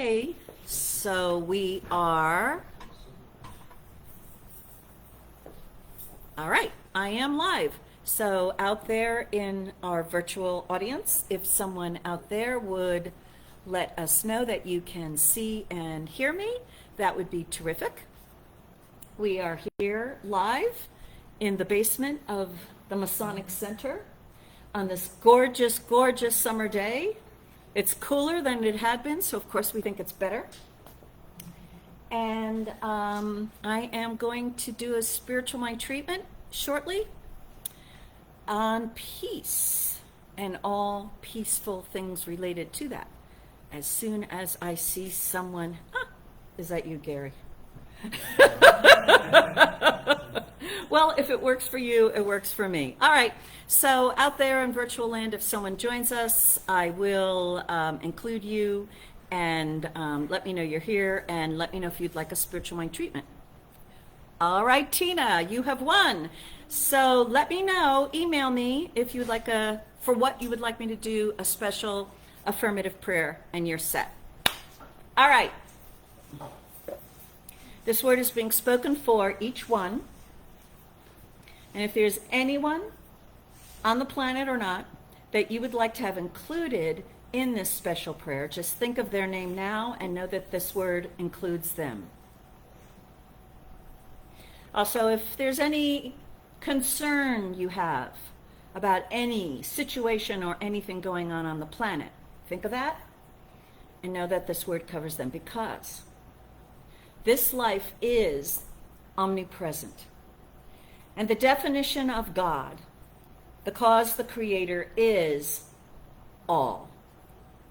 Okay, so we are, all right, I am live. So out there in our virtual audience, if someone out there would let us know that you can see and hear me, that would be terrific. We are here live in the basement of the Masonic Center on this gorgeous, gorgeous summer day. It's cooler than it had been, so of course we think it's better. And I am going to do a spiritual mind treatment shortly on peace and all peaceful things related to that. As soon as I see someone, is that you, Gary? Well, if it works for you, it works for me. All right, so out there in virtual land, if someone joins us, I will include you and let me know you're here and let me know if you'd like a spiritual mind treatment. All right, Tina, you have won. So let me know, email me if you'd like for what you would like me to do a special affirmative prayer, and you're set. All right. This word is being spoken for each one. And if there's anyone on the planet or not that you would like to have included in this special prayer, just think of their name now and know that this word includes them. Also, if there's any concern you have about any situation or anything going on the planet, think of that and know that this word covers them, because this life is omnipresent. And the definition of God, the cause, the creator, is all.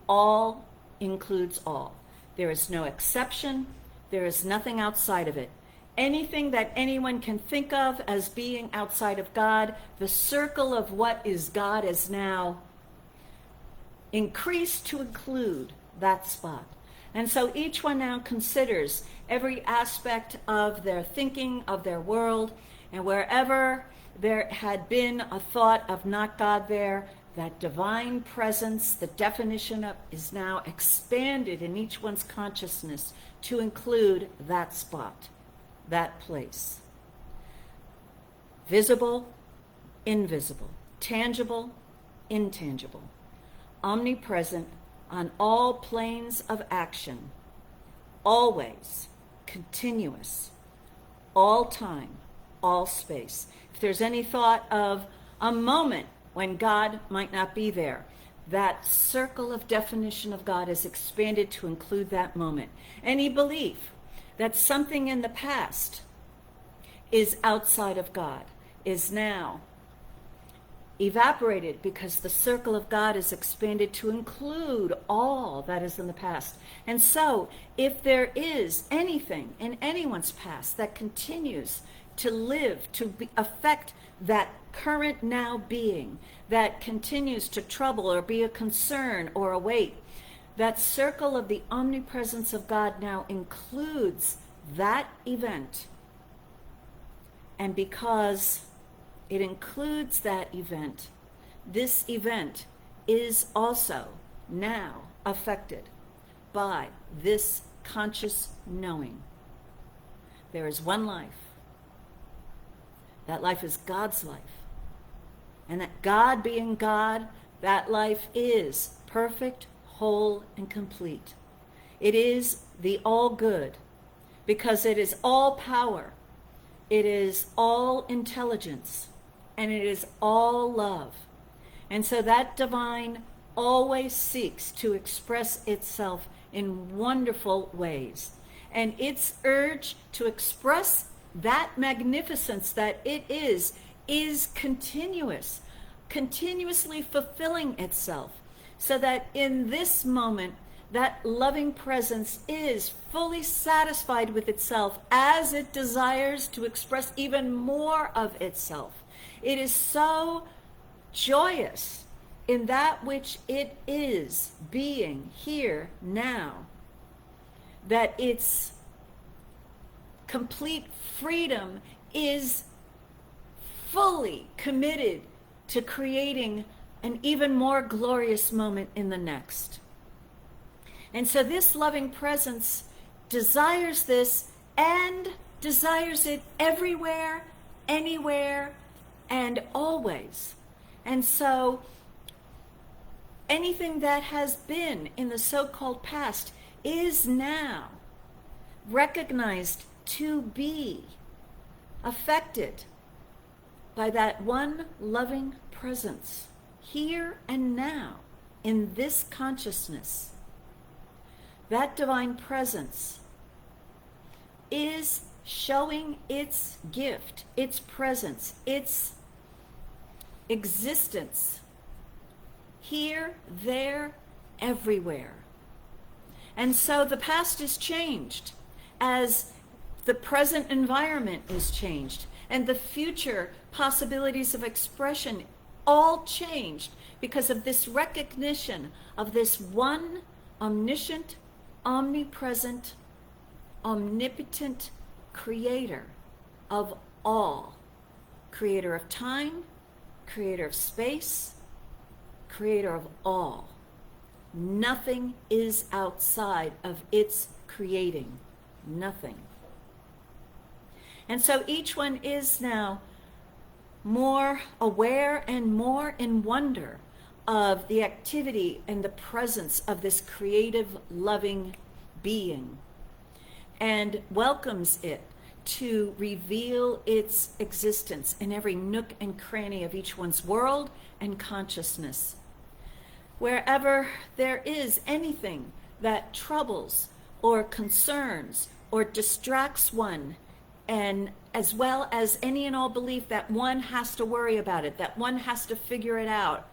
All includes all. There is no exception. There is nothing outside of it. Anything that anyone can think of as being outside of God, the circle of what is God is now increased to include that spot. And so each one now considers every aspect of their thinking, of their world, and wherever there had been a thought of not God there, that divine presence, the definition of, is now expanded in each one's consciousness to include that spot, that place. Visible, invisible, tangible, intangible, omnipresent on all planes of action, always, continuous, all time, all space. If there's any thought of a moment when God might not be there, that circle of definition of God is expanded to include that moment. Any belief that something in the past is outside of God is now evaporated, because the circle of God is expanded to include all that is in the past. And so if there is anything in anyone's past that continues to live, affect that current now being, that continues to trouble or be a concern or a weight, that circle of the omnipresence of God now includes that event. And because it includes that event, this event is also now affected by this conscious knowing. There is one life. That life is God's life. And that God being God, that life is perfect, whole, and complete. It is the all good, because it is all power, it is all intelligence, and it is all love. And so that divine always seeks to express itself in wonderful ways. And its urge to express that magnificence that it is continuous, continuously fulfilling itself, so that in this moment, that loving presence is fully satisfied with itself as it desires to express even more of itself. It is so joyous in that which it is being here now, that its complete freedom is fully committed to creating an even more glorious moment in the next. And so this loving presence desires this and desires it everywhere, anywhere, and always. And so anything that has been in the so-called past is now recognized to be affected by that one loving presence here and now in this consciousness. That divine presence is showing its gift, its presence, its existence here, there, everywhere. And so the past is changed as the present environment is changed, and the future possibilities of expression all changed because of this recognition of this one omniscient, omnipresent, omnipotent creator of all. Creator of time, creator of space, creator of all. Nothing is outside of its creating. Nothing. And so each one is now more aware and more in wonder of the activity and the presence of this creative, loving being, and welcomes it to reveal its existence in every nook and cranny of each one's world and consciousness. Wherever there is anything that troubles or concerns or distracts one, and as well as any and all belief that one has to worry about it, that one has to figure it out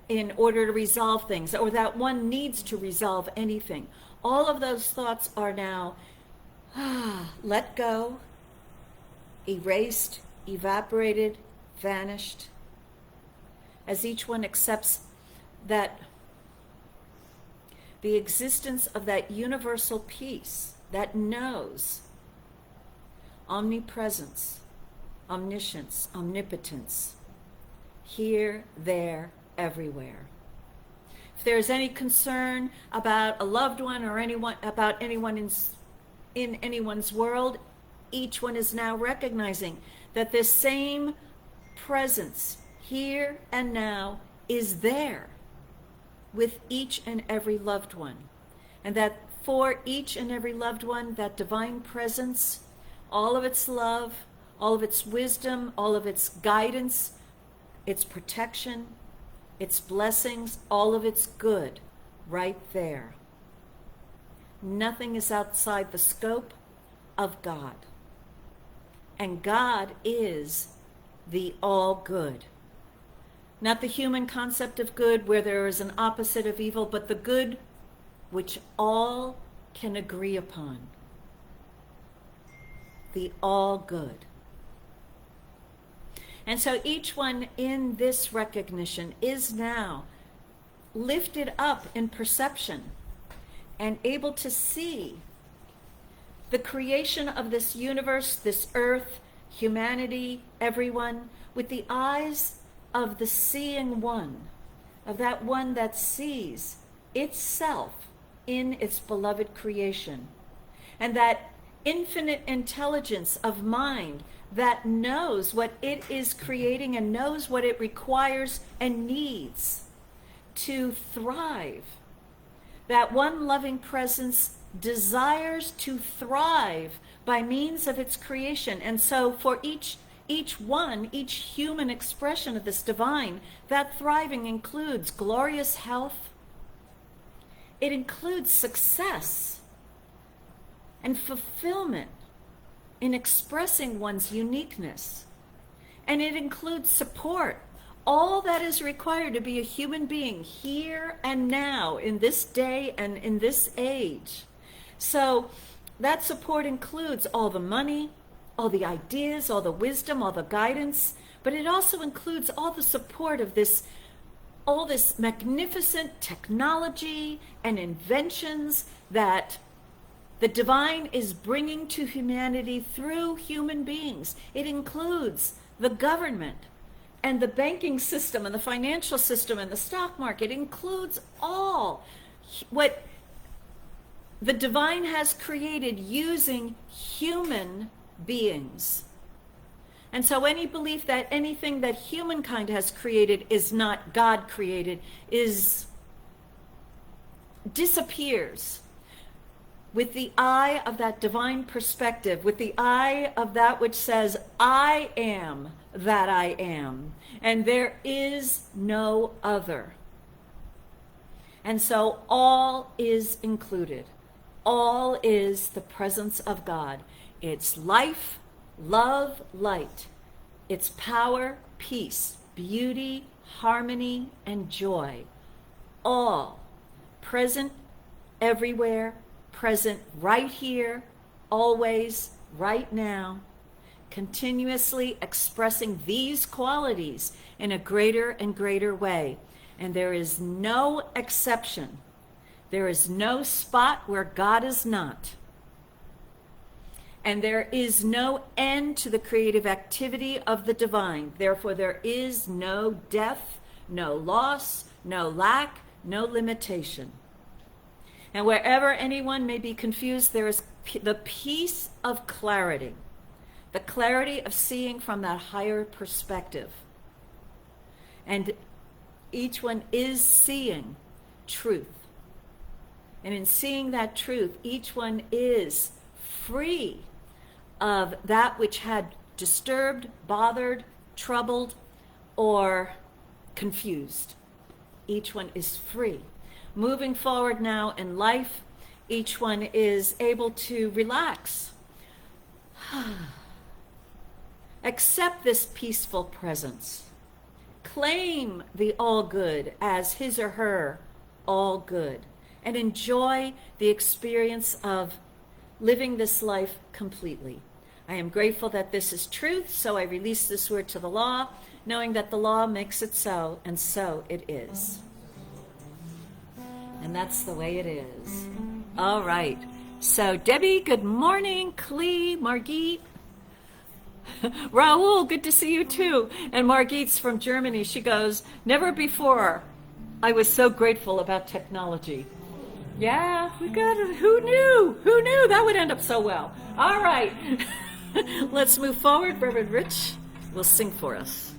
in order to resolve things, or that one needs to resolve anything, all of those thoughts are now let go, erased, evaporated, vanished, as each one accepts that the existence of that universal peace that knows omnipresence, omniscience, omnipotence, here, there, everywhere. If there's any concern about a loved one or anyone, about anyone in anyone's world, each one is now recognizing that this same presence here and now is there with each and every loved one. And that for each and every loved one, that divine presence, all of its love, all of its wisdom, all of its guidance, its protection, its blessings, all of its good, right there. Nothing is outside the scope of God. And God is the all good. Not the human concept of good where there is an opposite of evil, but the good which all can agree upon. The all good. And so each one in this recognition is now lifted up in perception and able to see the creation of this universe, this earth, humanity, everyone, with the eyes of the seeing one, of that one that sees itself in its beloved creation, and that infinite intelligence of mind that knows what it is creating and knows what it requires and needs to thrive. That one loving presence desires to thrive by means of its creation. And so for each human expression of this divine, that thriving includes glorious health. It includes success and fulfillment in expressing one's uniqueness. And it includes support. All that is required to be a human being here and now, in this day and in this age. So that support includes all the money, all the ideas, all the wisdom, all the guidance, but it also includes all the support of all this magnificent technology and inventions that the divine is bringing to humanity through human beings. It includes the government and the banking system and the financial system and the stock market. It includes all what the divine has created using human beings. And so any belief that anything that humankind has created is not God created disappears with the eye of that divine perspective, with the eye of that which says, I am that I am, and there is no other. And so all is included. All is the presence of God. It's life, love, light. It's power, peace, beauty, harmony, and joy. All present everywhere, present right here, always, right now, continuously expressing these qualities in a greater and greater way. And there is no exception. There is no spot where God is not. And there is no end to the creative activity of the divine. Therefore, there is no death, no loss, no lack, no limitation. And wherever anyone may be confused, there is the peace of clarity, the clarity of seeing from that higher perspective. And each one is seeing truth. And in seeing that truth, each one is free of that which had disturbed, bothered, troubled, or confused. Each one is free. Moving forward now in life, each one is able to relax. Accept this peaceful presence. Claim the all good as his or her all good, and enjoy the experience of living this life completely. I am grateful that this is truth, so I release this word to the law, knowing that the law makes it so, and so it is. And that's the way it is. All right. So Debbie, good morning. Clee, Margit. Raoul, good to see you too. And Margit's from Germany. She goes, never before I was so grateful about technology. Yeah, we got it. Who knew? Who knew that would end up so well? All right. Let's move forward. Reverend Rich will sing for us.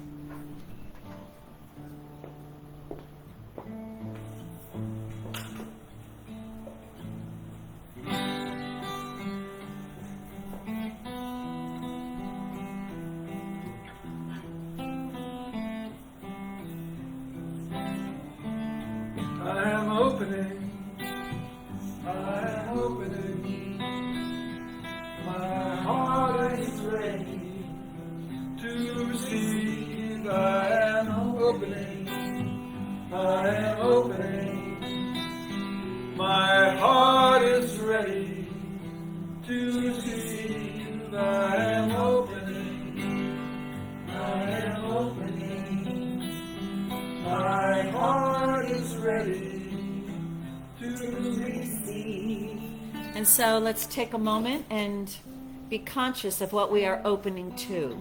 And so let's take a moment and be conscious of what we are opening to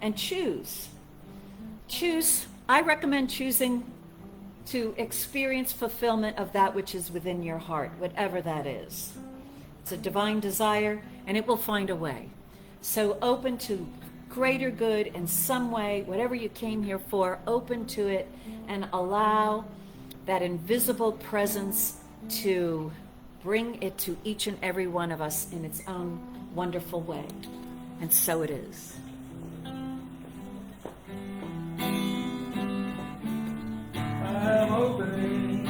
and choose. I recommend choosing to experience fulfillment of that which is within your heart, whatever that is. It's a divine desire, and it will find a way. So open to greater good in some way, whatever you came here for, open to it, and allow that invisible presence to bring it to each and every one of us in its own wonderful way. And so it is. I'm opening,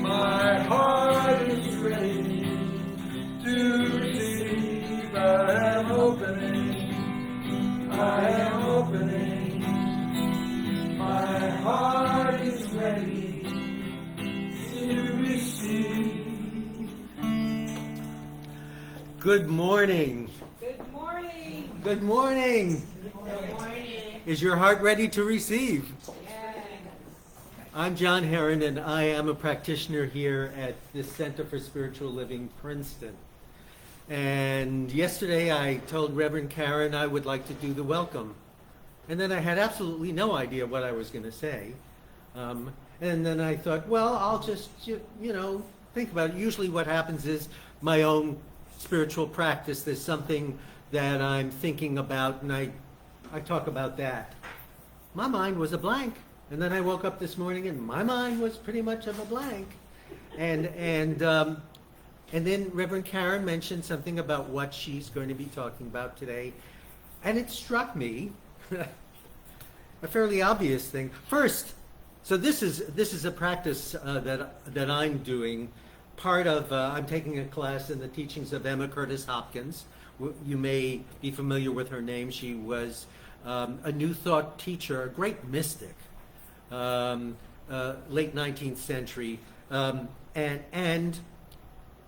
my heart is ready to receive. I am opening, my heart is ready to receive. Good morning. Good morning. Good morning. Good morning. Is your heart ready to receive? Yes. I'm Jon Heron, and I am a practitioner here at the Center for Spiritual Living, Princeton. And yesterday I told Reverend Karen I would like to do the welcome. And then I had absolutely no idea what I was going to say. And And then I thought, well, I'll just, think about it. Usually what happens is my own spiritual practice, there's something that I'm thinking about, and I talk about that. My mind was a blank. And then I woke up this morning, and my mind was pretty much of a blank. And then Reverend Karen mentioned something about what she's going to be talking about today. And it struck me, a fairly obvious thing. First, so this is a practice that I'm doing. Part of, I'm taking a class in the teachings of Emma Curtis Hopkins. You may be familiar with her name. She was a New Thought teacher, a great mystic, late 19th century. And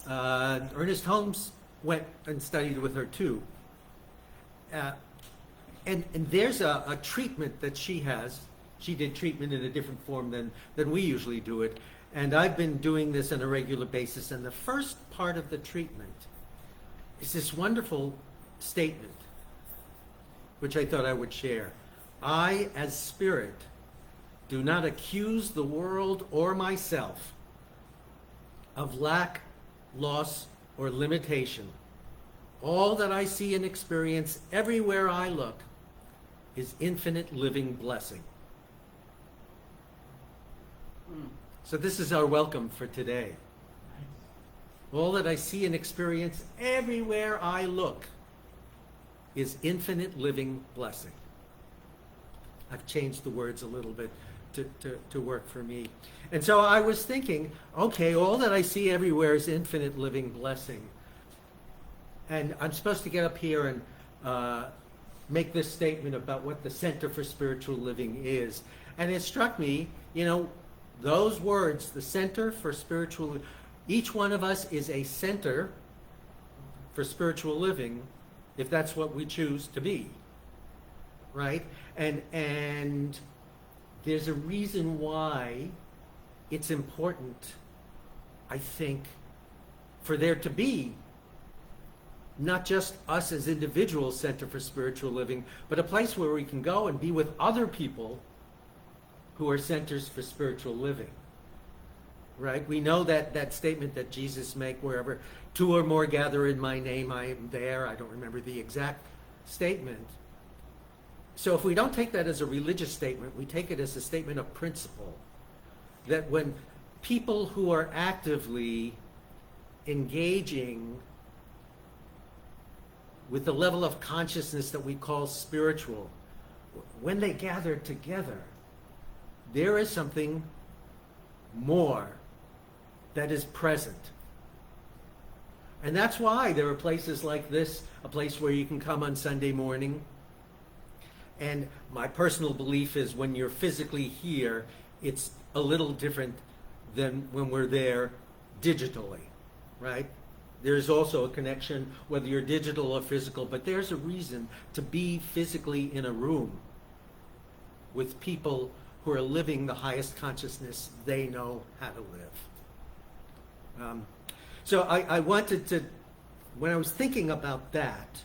Ernest Holmes went and studied with her too. And there's a treatment that she has. She did treatment in a different form than we usually do it. And I've been doing this on a regular basis. And the first part of the treatment is this wonderful statement, which I thought I would share. I, as spirit, do not accuse the world or myself of lack, loss, or limitation. All that I see and experience everywhere I look is infinite living blessing. So this is our welcome for today. All that I see and experience everywhere I look is infinite living blessing. I've changed the words a little bit to work for me. And so I was thinking, okay, all that I see everywhere is infinite living blessing. And I'm supposed to get up here and make this statement about what the Center for Spiritual Living is. And it struck me, those words, the Center for Spiritual, each one of us is a center for spiritual living, if that's what we choose to be, right? And there's a reason why it's important, I think, for there to be not just us as individual center for spiritual living, but a place where we can go and be with other people who are centers for spiritual living, right? We know that statement that Jesus made, wherever two or more gather in my name, I am there. I don't remember the exact statement. So if we don't take that as a religious statement, we take it as a statement of principle, that when people who are actively engaging with the level of consciousness that we call spiritual, when they gather together, there is something more that is present. And that's why there are places like this, a place where you can come on Sunday morning. And my personal belief is when you're physically here, it's a little different than when we're there digitally, right? There's also a connection, whether you're digital or physical, but there's a reason to be physically in a room with people who are living the highest consciousness they know how to live. So I wanted to, when I was thinking about that,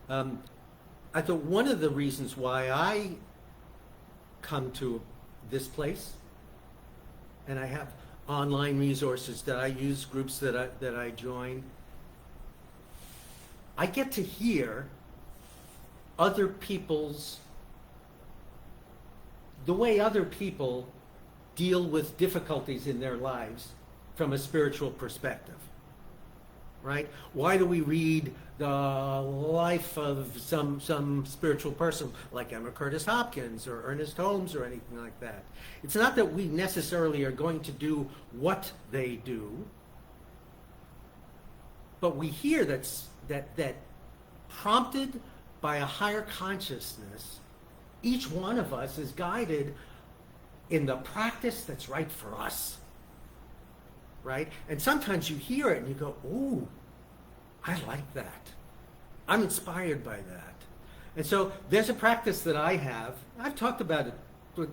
I thought one of the reasons why I come to this place, and I have online resources that I use, groups that I join, I get to hear other people's, the way other people deal with difficulties in their lives from a spiritual perspective, right? Why do we read the life of some spiritual person like Emma Curtis Hopkins or Ernest Holmes or anything like that? It's not that we necessarily are going to do what they do, but we hear that prompted by a higher consciousness, each one of us is guided in the practice that's right for us, right? And sometimes you hear it and you go, ooh, I like that. I'm inspired by that. And so there's a practice that I have. I've talked about it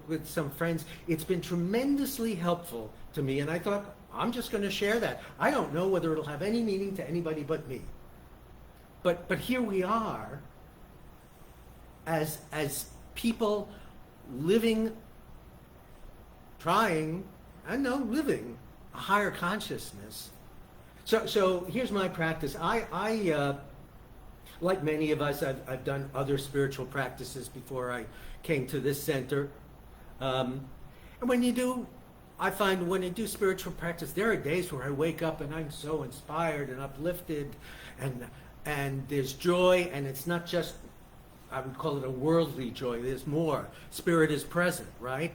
with some friends. It's been tremendously helpful to me, and I thought, I'm just going to share that. I don't know whether it'll have any meaning to anybody but me. But here we are as people living trying, and no, living a higher consciousness. So here's my practice. I like many of us, I've done other spiritual practices before I came to this center. And when you do, I find when you do spiritual practice, there are days where I wake up and I'm so inspired and uplifted, and there's joy, and it's not just, I would call it a worldly joy. There's more. Spirit is present, right?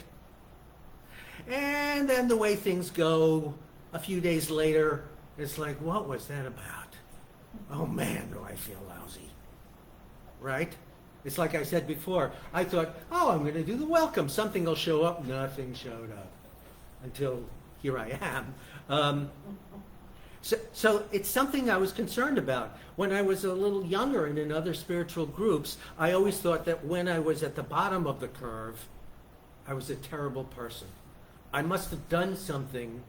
And then the way things go, a few days later, it's like, what was that about? Oh man, do I feel lousy, right? It's like I said before, I thought, oh, I'm going to do the welcome. Something will show up. Nothing showed up until here I am. So it's something I was concerned about. When I was a little younger and in other spiritual groups, I always thought that when I was at the bottom of the curve, I was a terrible person. I must have done something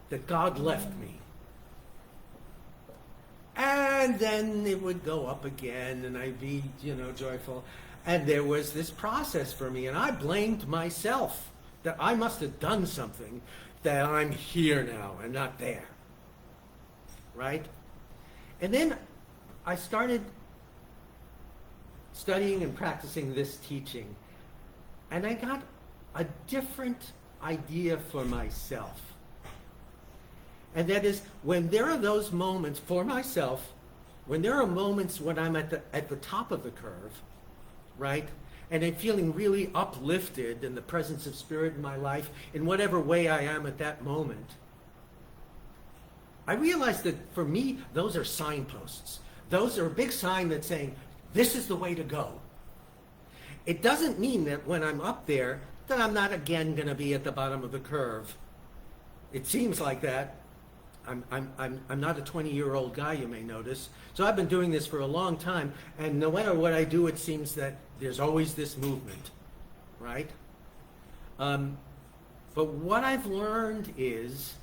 that God left me. And then it would go up again, and I'd be, joyful. And there was this process for me, and I blamed myself that I must have done something that I'm here now and not there. Right? And then I started studying and practicing this teaching, and I got a different idea for myself. And that is, when there are those moments for myself, when there are moments when I'm at the top of the curve, right, and I'm feeling really uplifted in the presence of Spirit in my life, in whatever way I am at that moment, I realize that for me, those are signposts. Those are a big sign that's saying, this is the way to go. It doesn't mean that when I'm up there, that I'm not again going to be at the bottom of the curve. It seems like that. I'm not a 20-year-old guy, you may notice. So I've been doing this for a long time, and no matter what I do, it seems that there's always this movement, right? But what I've learned is,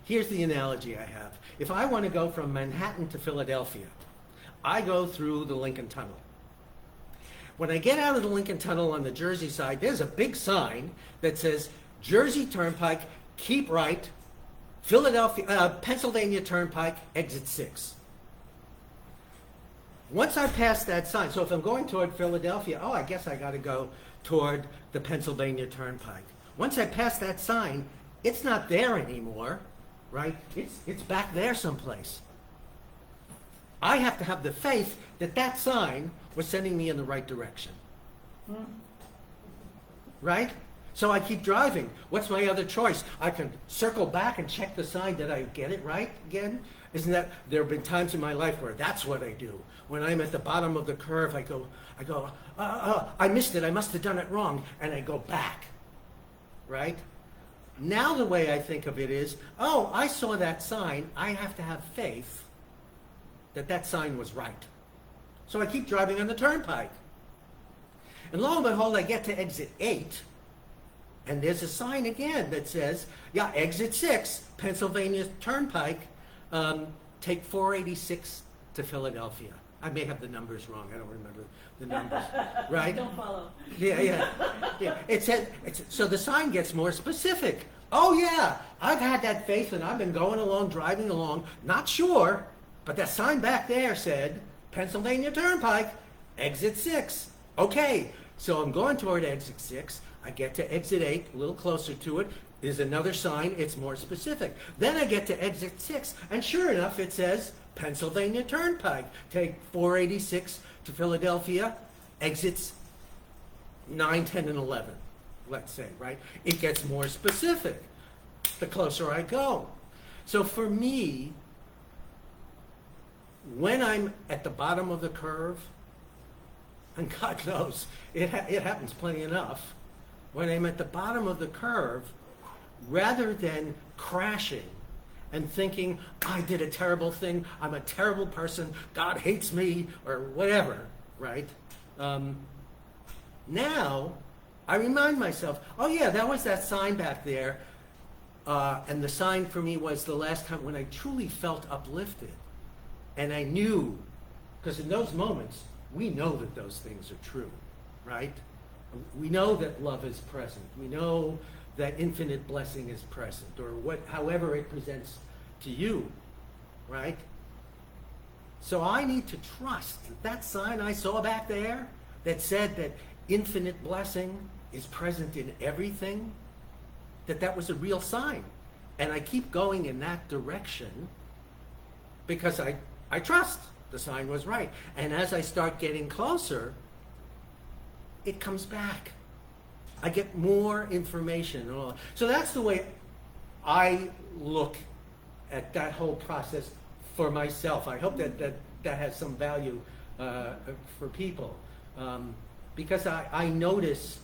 here's the analogy I have. If I want to go from Manhattan to Philadelphia, I go through the Lincoln Tunnel. When I get out of the Lincoln Tunnel on the Jersey side, there's a big sign that says, Jersey Turnpike, keep right, Pennsylvania Turnpike, exit 6. Once I pass that sign, so if I'm going toward Philadelphia, I guess I got to go toward the Pennsylvania Turnpike. Once I pass that sign, it's not there anymore, right? It's back there someplace. I have to have the faith that that sign was sending me in the right direction. Right? So I keep driving. What's my other choice? I can circle back and check the sign. Did I get it right again? Isn't that, there have been times in my life where that's what I do. When I'm at the bottom of the curve, I go, I missed it. I must have done it wrong. And I go back. Right? Now the way I think of it is, I saw that sign. I have to have faith that that sign was right. So I keep driving on the turnpike. And lo and behold, I get to exit 8. And there's a sign again that says, exit 6, Pennsylvania Turnpike, take 486 to Philadelphia. I may have the numbers wrong. I don't remember the numbers. Right? Don't follow. Yeah. It says, so the sign gets more specific. Oh, yeah, I've had that faith, and I've been going along, driving along, not sure, but that sign back there said, Pennsylvania Turnpike, exit 6. Okay, so I'm going toward exit 6. I get to exit 8, a little closer to it. There's another sign, it's more specific. Then I get to exit 6, and sure enough, it says Pennsylvania Turnpike. Take 486 to Philadelphia, exits 9, 10, and 11, let's say, right? It gets more specific the closer I go. So for me, when I'm at the bottom of the curve, and God knows, it happens plenty enough, when I'm at the bottom of the curve, rather than crashing and thinking, I did a terrible thing, I'm a terrible person, God hates me, or whatever, right? Now, I remind myself, that was that sign back there, and the sign for me was the last time when I truly felt uplifted. And I knew, because in those moments, we know that those things are true, right? We know that love is present. We know that infinite blessing is present, or however it presents to you, right? So I need to trust that sign I saw back there that said that infinite blessing is present in everything, that was a real sign. And I keep going in that direction because I trust the sign was right. And as I start getting closer, it comes back. I get more information. So that's the way I look at that whole process for myself. I hope that has some value for people. Because I notice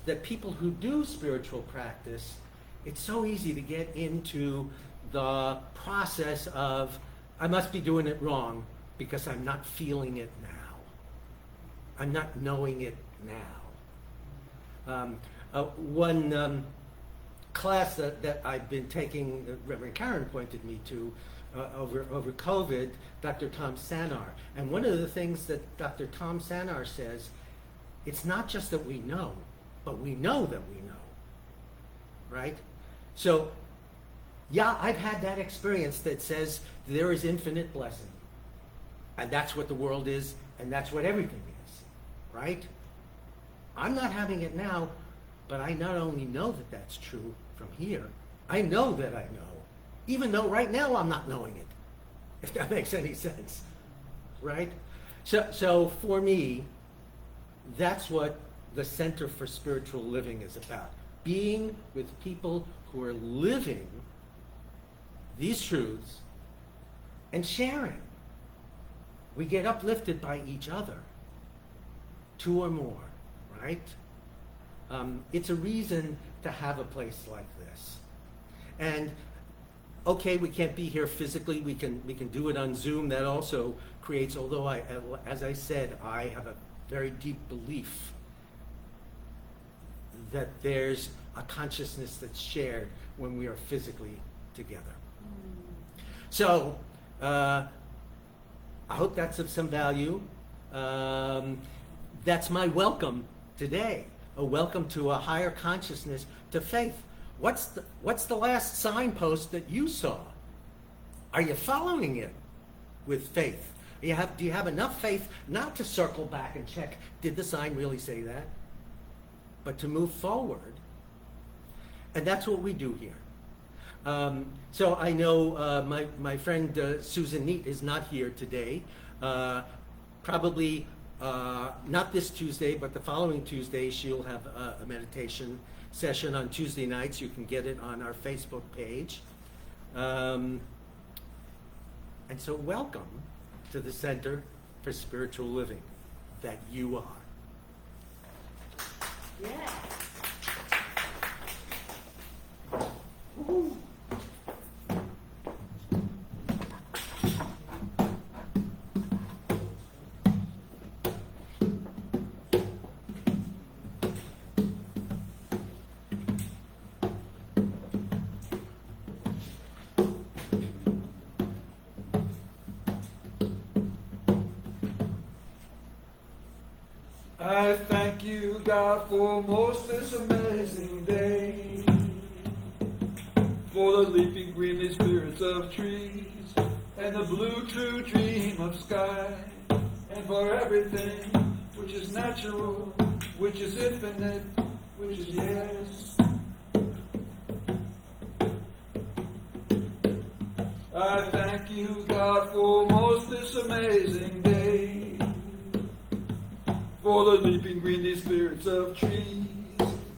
that people who do spiritual practice, it's so easy to get into the process of, I must be doing it wrong because I'm not feeling it now. I'm not knowing it now. One class that I've been taking, Reverend Karen pointed me to over COVID, Dr. Tom Sanar. And one of the things that Dr. Tom Sanar says, it's not just that we know, but we know that we know, right? So, yeah, I've had that experience that says there is infinite blessing. And that's what the world is, and that's what everything is, right? I'm not having it now, but I not only know that that's true from here, I know that I know, even though right now I'm not knowing it, if that makes any sense, right? So for me, that's what the Center for Spiritual Living is about. Being with people who are living these truths and sharing. We get uplifted by each other, two or more, right? It's a reason to have a place like this. And okay, we can't be here physically. We can do it on Zoom. That also creates, although as I said, I have a very deep belief that there's a consciousness that's shared when we are physically together. So I hope that's of some value. That's my welcome today, a welcome to a higher consciousness, to faith. What's the last signpost that you saw? Are you following it with faith? Do you have enough faith not to circle back and check, did the sign really say that? But to move forward. And that's what we do here. So I know my friend Susan Neat is not here today. Probably not this Tuesday, but the following Tuesday she'll have a meditation session on Tuesday nights. You can get it on our Facebook page. And so welcome to the Center for Spiritual Living that you are. Yeah. I thank you, God, for most this amazing day, for the leaping green spirits of trees, and the blue true dream of sky, and for everything which is natural, which is infinite, which is yes. I thank you, God, for most this amazing day, for the leaping green spirits of trees,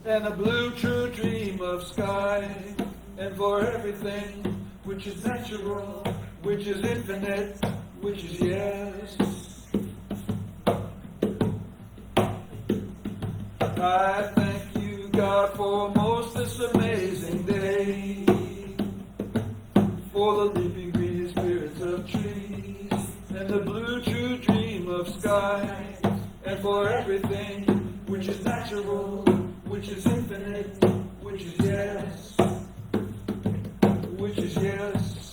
and the blue true dream of sky, and for everything which is natural, which is infinite, which is yes. I thank you, God, for most this amazing day, for the leaping green spirits of trees, and the blue true dream of sky, and for everything which is natural, which is infinite, which is yes, which is yes,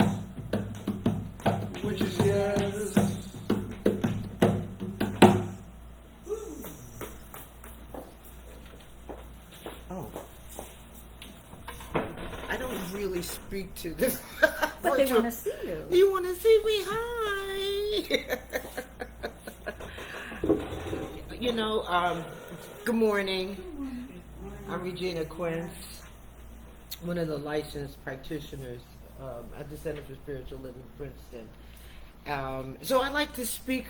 which is yes. Oh, speak to this. But they want to see you. You want to see me? Hi. Good morning. I'm Regina Quince, one of the licensed practitioners at the Center for Spiritual Living, Princeton. So I'd like to speak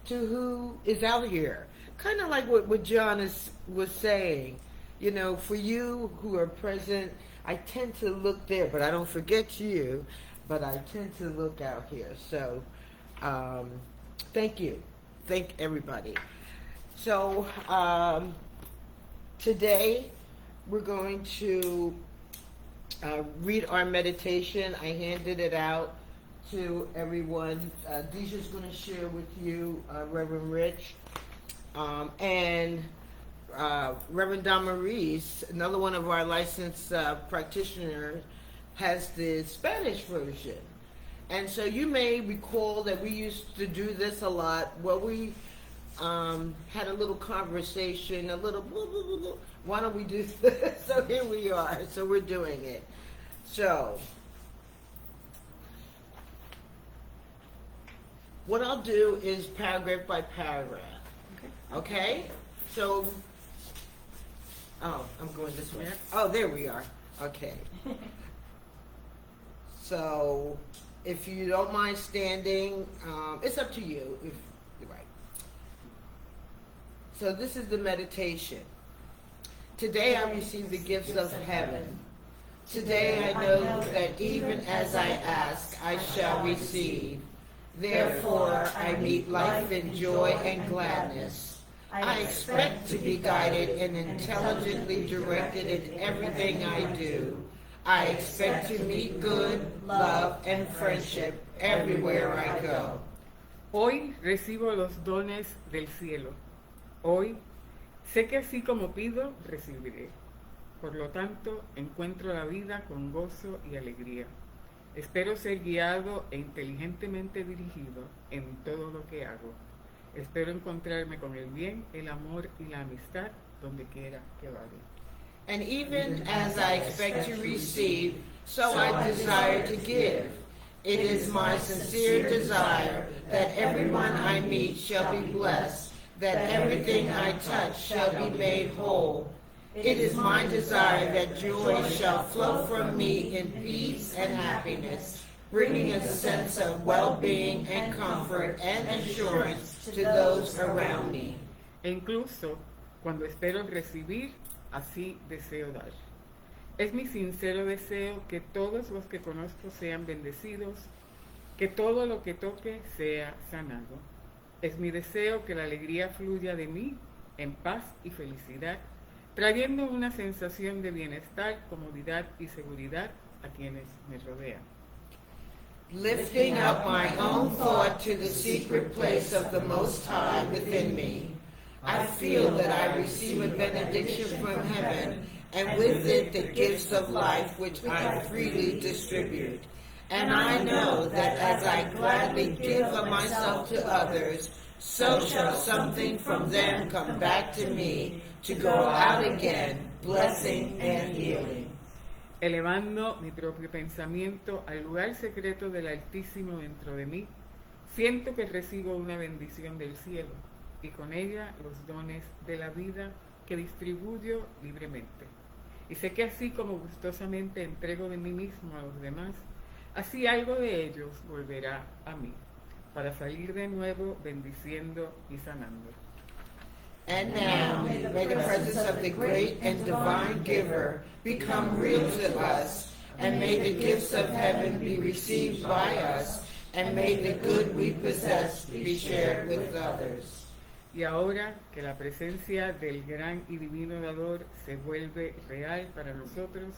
to who is out here, kind of like what Jon was saying. You know, for you who are present, I tend to look there, but I don't forget you, but I tend to look out here. So thank you. Thank everybody. So today we're going to read our meditation. I handed it out to everyone. Deja's going to share with you Reverend Rich and Reverend Damaris, another one of our licensed practitioners, has the Spanish version. And so you may recall that we used to do this a lot. Well, we had a little conversation, a little blah, blah, blah, blah. Why don't we do this? So here we are. So we're doing it. So what I'll do is paragraph by paragraph. Okay? So, I'm going this way. Oh, there we are. Okay. So, if you don't mind standing, it's up to you. If you're right. So this is the meditation. Today I receive the gifts of heaven. Today I know that even as I ask, I shall receive. Therefore I meet life in joy and gladness. I expect to be guided and intelligently directed in everything I do. I expect to meet good, love, and friendship everywhere I go. Hoy recibo los dones del cielo. Hoy sé que así como pido, recibiré. Por lo tanto, encuentro la vida con gozo y alegría. Espero ser guiado e inteligentemente dirigido en todo lo que hago. Espero encontrarme con el bien, el amor y la amistad donde quiera que vaya. And even as I expect to receive, so I desire to give. It is my sincere desire that everyone I meet shall be blessed, that everything I touch shall be made whole. It is my desire that joy shall flow from me in peace and happiness, bringing a sense of well-being and comfort and assurance to those around me. E incluso cuando espero recibir, así deseo dar. Es mi sincero deseo que todos los que conozco sean bendecidos, que todo lo que toque sea sanado. Es mi deseo que la alegría fluya de mí en paz y felicidad, trayendo una sensación de bienestar, comodidad y seguridad a quienes me rodean. Lifting up my own thought to the secret place of the Most High within me, I feel that I receive a benediction from heaven, and with it the gifts of life which I freely distribute. And I know that as I gladly give of myself to others, so shall something from them come back to me to go out again, blessing and healing. Elevando mi propio pensamiento al lugar secreto del Altísimo dentro de mí, siento que recibo una bendición del cielo y con ella los dones de la vida que distribuyo libremente. Y sé que así como gustosamente entrego de mí mismo a los demás, así algo de ellos volverá a mí, para salir de nuevo bendiciendo y sanando. And now, may the presence of the great and divine giver become real to us, and may the gifts of heaven be received by us, and may the good we possess be shared with others. Y ahora que la presencia del gran y divino dador se vuelve real para nosotros,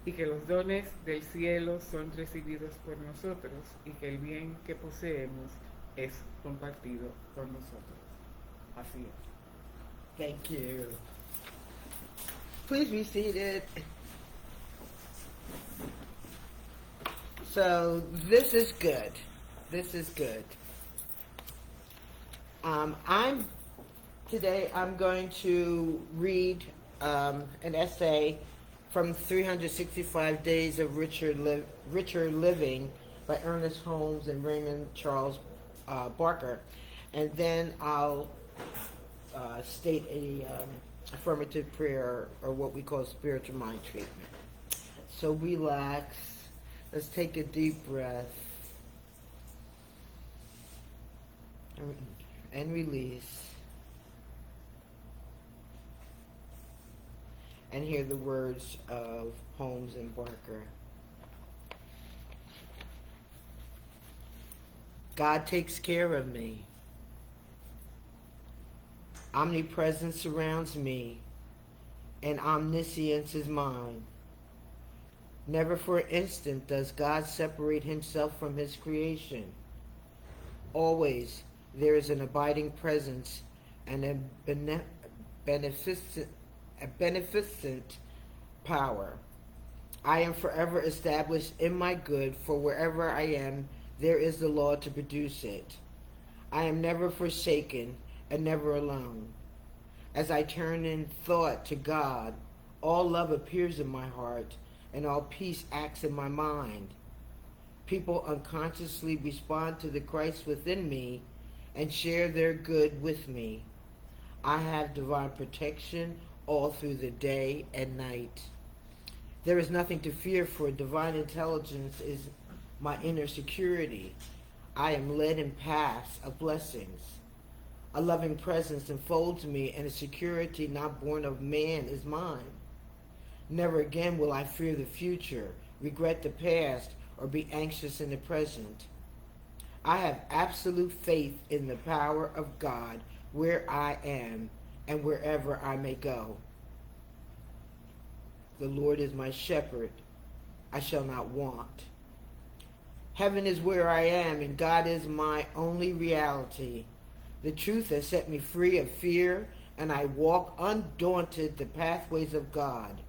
y que los dones del cielo son recibidos por nosotros, y que el bien que poseemos es compartido con nosotros. Así es. Thank you. Please be seated. So this is good. This is good. Today I'm going to read an essay from 365 Days of Richer Living by Ernest Holmes and Raymond Charles Barker. And then I'll state a affirmative prayer, or what we call spiritual mind treatment. So relax. Let's take a deep breath. And release. And hear the words of Holmes and Barker. God takes care of me. Omnipresence surrounds me, and omniscience is mine. Never for an instant does God separate himself from his creation. Always there is an abiding presence and a beneficent power. I am forever established in my good, for wherever I am, there is the law to produce it. I am never forsaken and never alone. As I turn in thought to God, all love appears in my heart, and all peace acts in my mind. People unconsciously respond to the Christ within me and share their good with me. I have divine protection all through the day and night. There is nothing to fear, for divine intelligence is my inner security. I am led in paths of blessings. A loving presence enfolds me, and a security not born of man is mine. Never again will I fear the future, regret the past, or be anxious in the present. I have absolute faith in the power of God where I am and wherever I may go. The Lord is my shepherd. I shall not want. Heaven is where I am, and God is my only reality. The truth has set me free of fear, and I walk undaunted the pathways of God.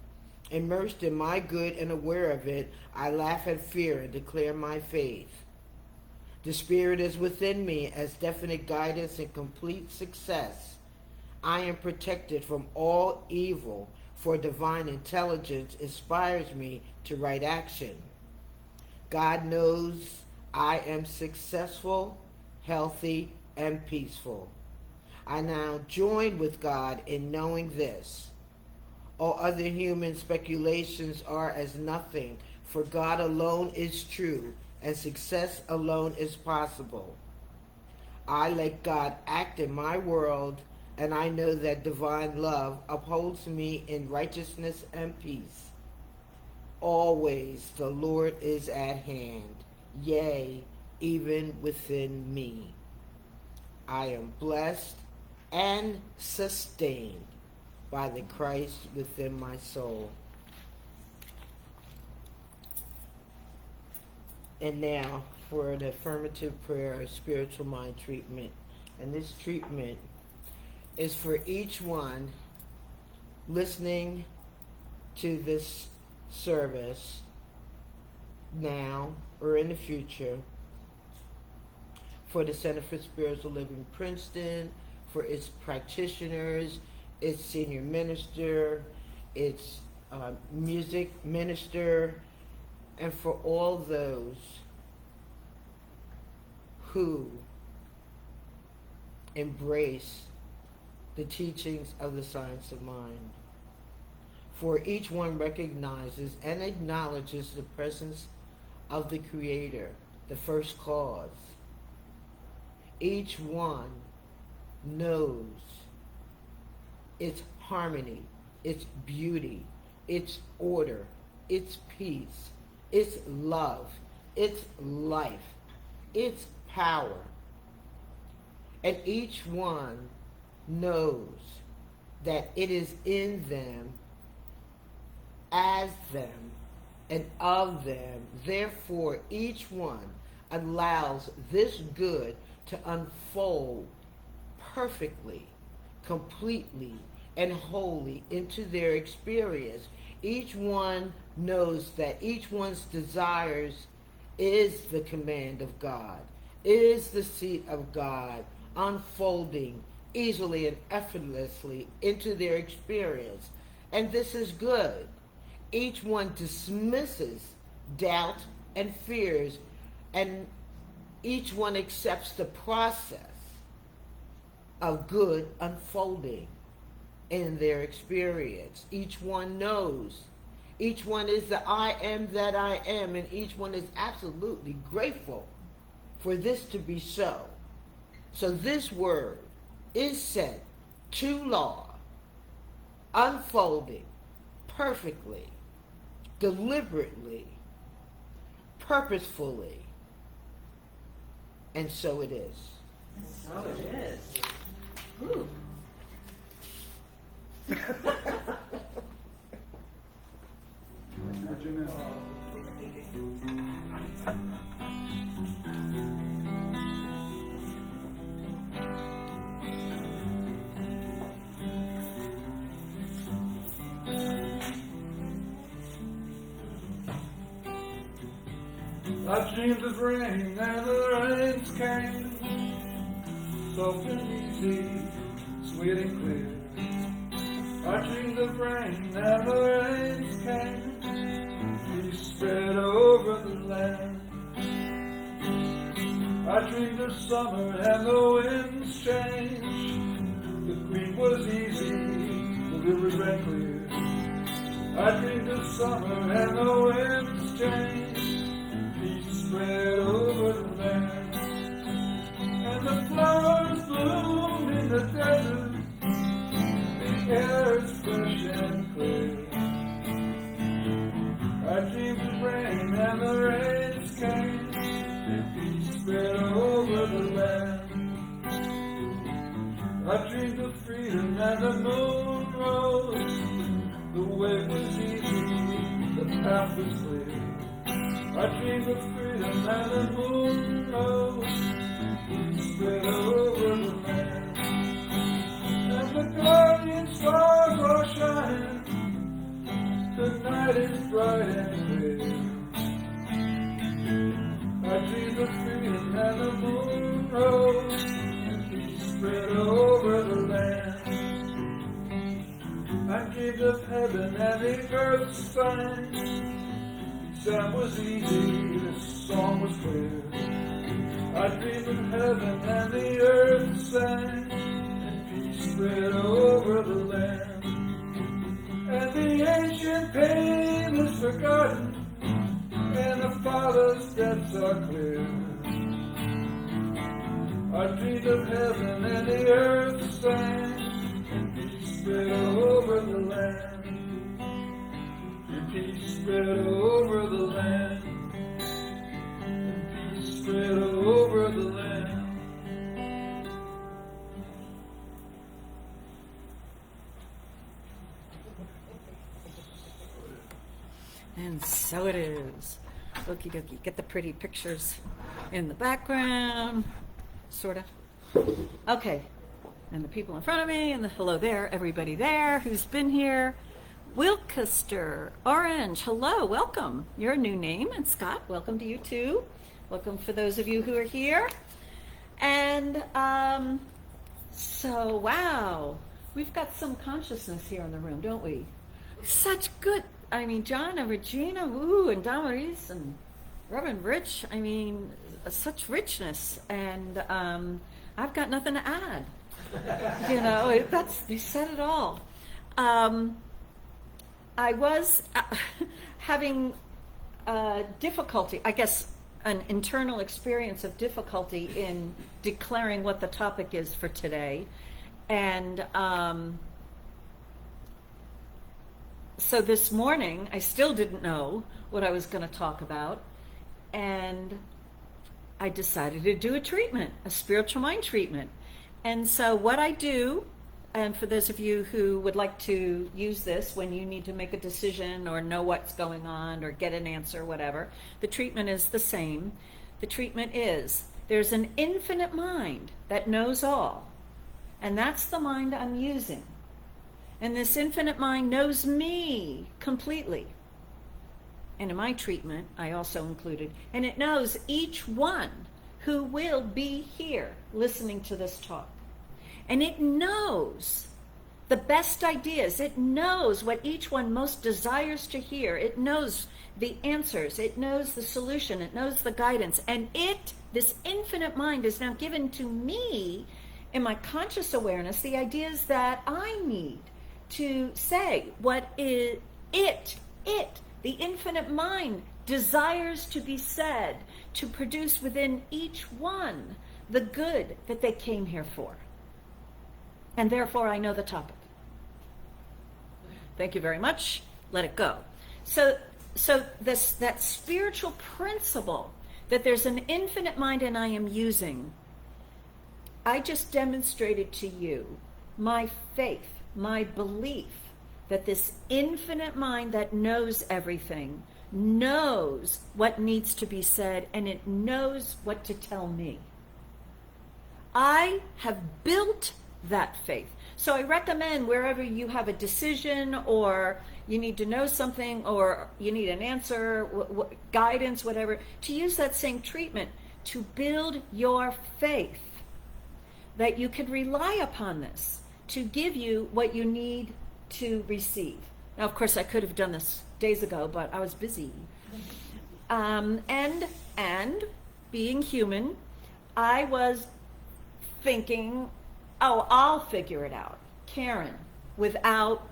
Immersed in my good and aware of it, I laugh at fear and declare my faith. The Spirit is within me as definite guidance and complete success. I am protected from all evil, for divine intelligence inspires me to right action. God knows I am successful, healthy, and peaceful. I now join with God in knowing this. All other human speculations are as nothing, for God alone is true, and success alone is possible. I let God act in my world, and I know that divine love upholds me in righteousness and peace. Always the Lord is at hand, yea, even within me. I am blessed and sustained by the Christ within my soul. And now for the affirmative prayer of spiritual mind treatment. And this treatment is for each one listening to this service now or in the future, for the Center for Spiritual Living Princeton, for its practitioners, its senior minister, its music minister, and for all those who embrace the teachings of the science of mind. For each one recognizes and acknowledges the presence of the Creator, the first cause. Each one knows its harmony, its beauty, its order, its peace, its love, its life, its power. And each one knows that it is in them, as them, and of them. Therefore, each one allows this good to unfold perfectly, completely, and wholly into their experience. Each one knows that each one's desires is the command of God, is the seat of God, unfolding easily and effortlessly into their experience. And this is good. each one dismisses doubt and fears, and each one accepts the process of good unfolding in their experience. Each one knows. Each one is the I am that I am, and each one is absolutely grateful for this to be so. So this word is set to law, unfolding perfectly, deliberately, purposefully, and so it is. So it is. Ooh. Regina. I dreamed of rain and the rains came, soft and easy, sweet and clear. I dreamed of rain and the rains came, peace spread over the land. I dreamed of summer and the winds changed, the green was easy, the rivers ran clear. I dreamed of summer and the winds changed, peace spread over the land. And the flowers bloom in the desert, the air is fresh and clear. I dreamed of rain and the rains came, and peace spread over the land. I dreamed of freedom and the moon rose, the way was easy, the path was clear. I dreamed of freedom and the moon rose, peace spread over the land. And the guardian stars are shining, the night is bright and clear. I dreamed of freedom and the moon rose, and peace spread over the land. I dreamed of heaven and the earth sang, the sound was easy, the song was clear. I dreamed of heaven and the earth sang, and peace spread over the land. And the ancient pain is forgotten, and the Father's steps are clear. I dreamed of heaven and the earth sang, and peace spread over the land. And peace spread over the land. And peace spread over the land. And so it is. Okie dokie. Get the pretty pictures in the background. Sort of. Okay. And the people in front of me, and the hello there, everybody there who's been here. Wilkester, Orange, hello, welcome. Your new name. And Scott, welcome to you too. Welcome for those of you who are here. And so, wow. We've got some consciousness here in the room, don't we? Such good. I mean, John and Regina, woo, and Damaris and Reverend Rich, I mean, such richness, and I've got nothing to add. You know, they said it all. I was having difficulty, I guess, an internal experience of difficulty in declaring what the topic is for today, and so this morning, I still didn't know what I was going to talk about, and I decided to do a treatment, a spiritual mind treatment. And so what I do, and for those of you who would like to use this when you need to make a decision or know what's going on or get an answer, whatever, the treatment is the same. The treatment is, there's an infinite mind that knows all, and that's the mind I'm using. And this infinite mind knows me completely. And in my treatment, I also included, and it knows each one who will be here listening to this talk. And it knows the best ideas. It knows what each one most desires to hear. It knows the answers. It knows the solution. It knows the guidance. And this infinite mind, is now given to me in my conscious awareness the ideas that I need to say. What is the infinite mind desires to be said, to produce within each one the good that they came here for. And therefore I know the topic. Thank you very much. Let it go. So that spiritual principle that there's an infinite mind and I am using, I just demonstrated to you my faith, my belief that this infinite mind that knows everything knows what needs to be said, and it knows what to tell me. I have built that faith. So I recommend, wherever you have a decision, or you need to know something, or you need an answer, guidance, whatever, to use that same treatment to build your faith that you can rely upon this to give you what you need to receive. Now, of course, I could have done this days ago, but I was busy. And being human, I was thinking, oh, I'll figure it out, Karen, without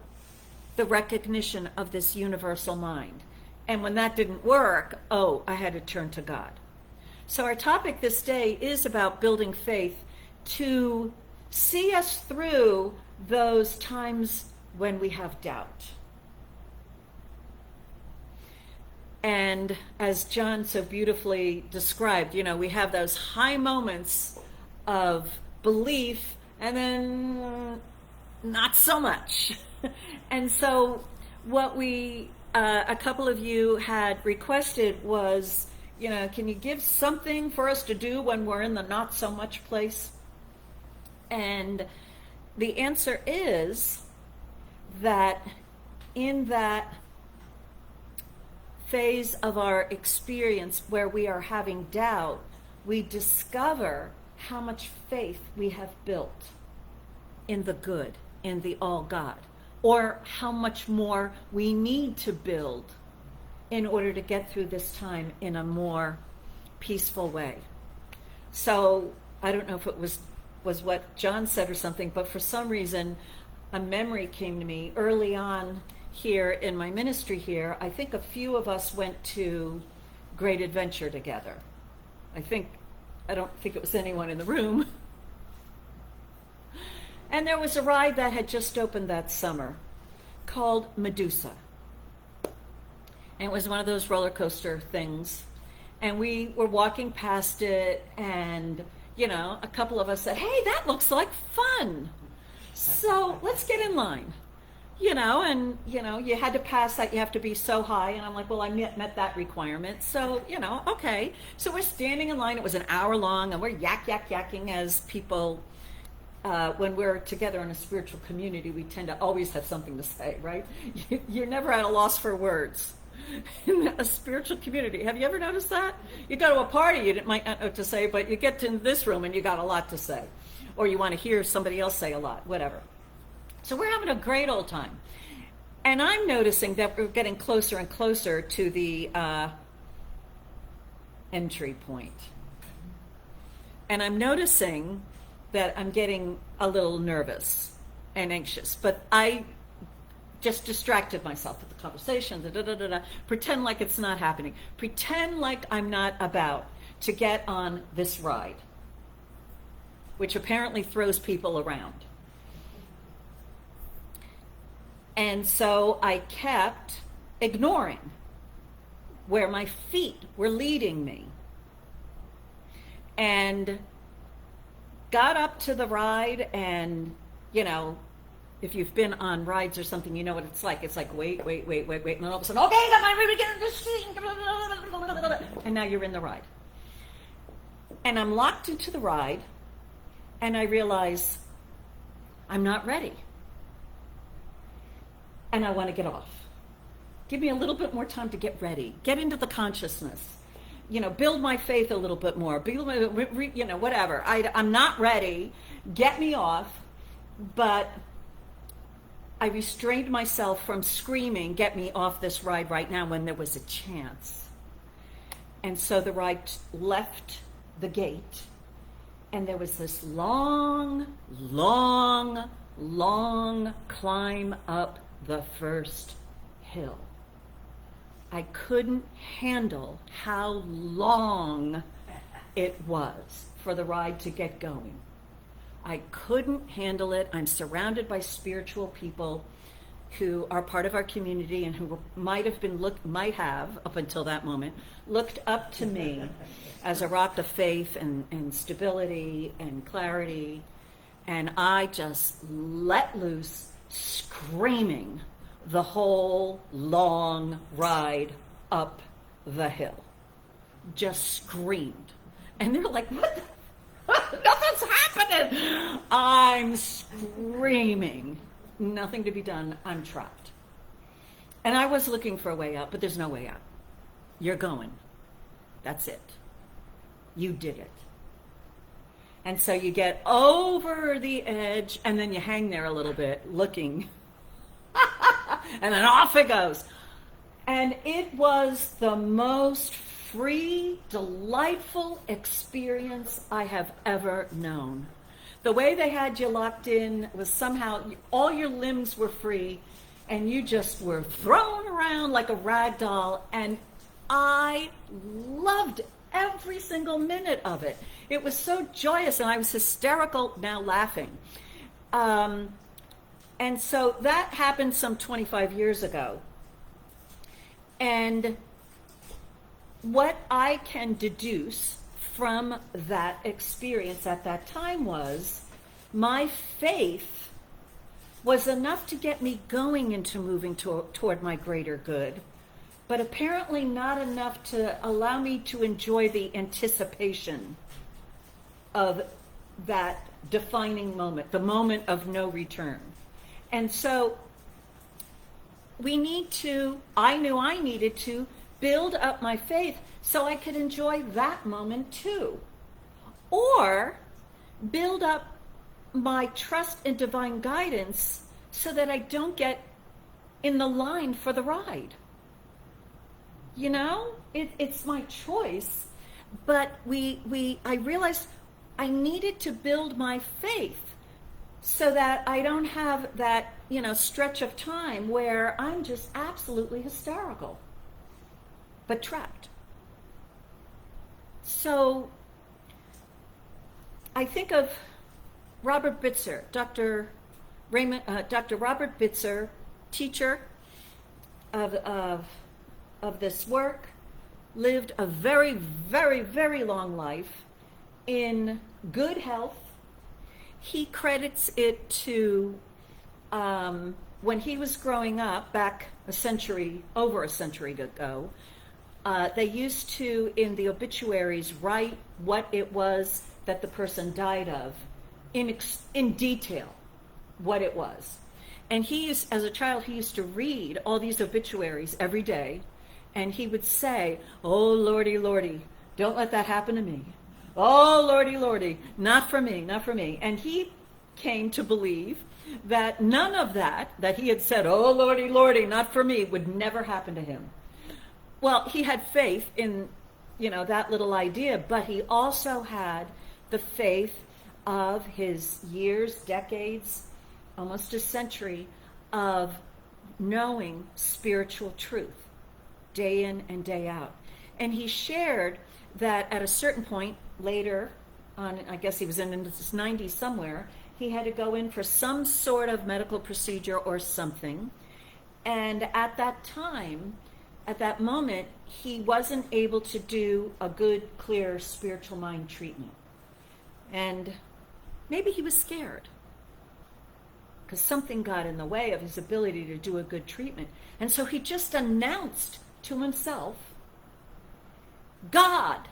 the recognition of this universal mind. And when that didn't work, I had to turn to God. So our topic this day is about building faith to see us through those times when we have doubt. And as Jon so beautifully described, we have those high moments of belief and then not so much. And so what a couple of you had requested was, can you give something for us to do when we're in the not so much place? And the answer is that in that phase of our experience where we are having doubt, we discover how much faith we have built in the good, in the all God, or how much more we need to build in order to get through this time in a more peaceful way. So I don't know if it was what Jon said or something, but for some reason a memory came to me early on here in my ministry here. I think a few of us went to Great Adventure together. I don't think it was anyone in the room. And there was a ride that had just opened that summer called Medusa. And it was one of those roller coaster things. And we were walking past it, and a couple of us said, hey, that looks like fun. So let's get in line. You had to pass that, you have to be so high. And I'm like, well, I met that requirement. So, okay. So we're standing in line. It was an hour long, and we're yakking as people, when we're together in a spiritual community, we tend to always have something to say, right? You're never at a loss for words in a spiritual community. Have you ever noticed that? You go to a party, you might not know what to say, but you get to this room and you got a lot to say. Or you want to hear somebody else say a lot, whatever. So we're having a great old time. And I'm noticing that we're getting closer and closer to the entry point. And I'm noticing that I'm getting a little nervous and anxious. But I just distracted myself with the conversation, pretend like it's not happening. Pretend like I'm not about to get on this ride, which apparently throws people around. And so I kept ignoring where my feet were leading me, and got up to the ride. And if you've been on rides or something, you know what it's like. It's like, wait, and then all of a sudden, okay, and now you're in the ride. And I'm locked into the ride, and I realize I'm not ready. And I want to get off. Give me a little bit more time to get ready. Get into the consciousness. Build my faith a little bit more. Whatever. I'm not ready. Get me off. But I restrained myself from screaming, "Get me off this ride right now," when there was a chance. And so the ride left the gate, and there was this long, long, long climb up the first hill. I couldn't handle how long it was for the ride to get going. I couldn't handle it. I'm surrounded by spiritual people who are part of our community and who might have, up until that moment, looked up to me as a rock of faith and stability and clarity. And I just let loose, screaming the whole long ride up the hill. Just screamed. And they're like, "What the? Nothing's happening." I'm screaming. Nothing to be done. I'm trapped. And I was looking for a way out, but there's no way out. You're going. That's it. You did it. And so you get over the edge, and then you hang there a little bit, looking. And then off it goes. And it was the most free, delightful experience I have ever known. The way they had you locked in was somehow all your limbs were free, and you just were thrown around like a rag doll, and I loved every single minute of it. It was so joyous, and I was hysterical, now laughing. And so that happened some 25 years ago. And what I can deduce from that experience at that time was my faith was enough to get me going into moving toward my greater good, but apparently not enough to allow me to enjoy the anticipation of that defining moment, the moment of no return. And so I knew I needed to build up my faith so I could enjoy that moment too. Or build up my trust in divine guidance so that I don't get in the line for the ride. You know, it's my choice, but I realized I needed to build my faith so that I don't have that, stretch of time where I'm just absolutely hysterical, but trapped. So I think of Robert Bitzer, Dr. Robert Bitzer, teacher of this work, lived a very, very, very long life in good health. He credits it to when he was growing up back over a century ago, they used to, in the obituaries, write what it was that the person died of in detail, what it was. And as a child, he used to read all these obituaries every day, and he would say, "Oh, Lordy, Lordy, don't let that happen to me. Oh, Lordy, Lordy, not for me, not for me." And he came to believe that none of that he had said, "Oh, Lordy, Lordy, not for me," would never happen to him. Well, he had faith in, that little idea, but he also had the faith of his years, decades, almost a century of knowing spiritual truth day in and day out. And he shared that at a certain point later on, I guess he was in his 90s somewhere, he had to go in for some sort of medical procedure or something. And at that time, at that moment, he wasn't able to do a good, clear spiritual mind treatment. And maybe he was scared because something got in the way of his ability to do a good treatment. And so he just announced to himself, "God,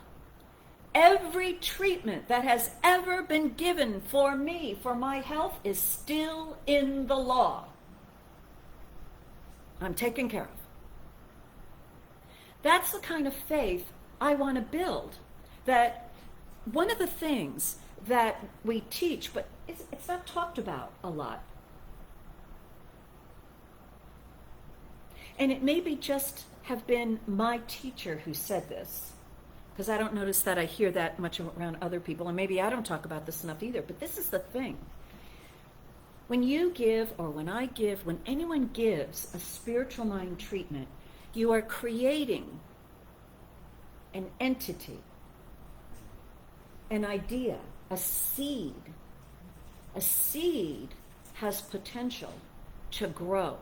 every treatment that has ever been given for me, for my health, is still in the law. I'm taken care of." That's the kind of faith I want to build. That one of the things that we teach, but it's not talked about a lot, And it maybe just have been my teacher who said this, because I don't notice that I hear that much around other people, and maybe I don't talk about this enough either, but this is the thing. When you give, or when I give, when anyone gives a spiritual mind treatment, you are creating an entity, an idea, a seed. A seed has potential to grow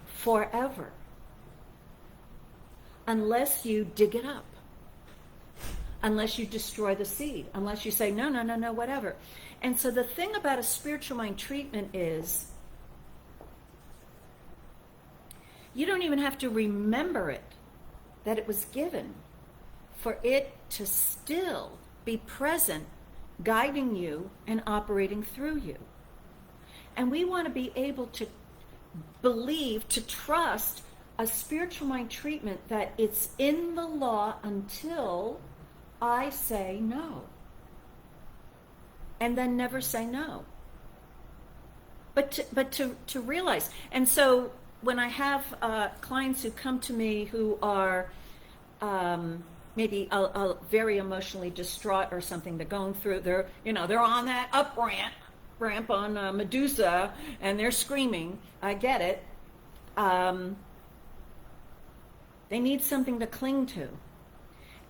forever unless you dig it up, unless you destroy the seed, unless you say, no, whatever. And so the thing about a spiritual mind treatment is you don't even have to remember it, that it was given, for it to still be present, guiding you and operating through you. And we want to be able to believe, to trust a spiritual mind treatment that it's in the law until I say no. And then never say no. But to realize. And so when I have clients who come to me who are maybe very emotionally distraught or something, they're going through, they're on that ramp on Medusa, and they're screaming. I get it. They need something to cling to.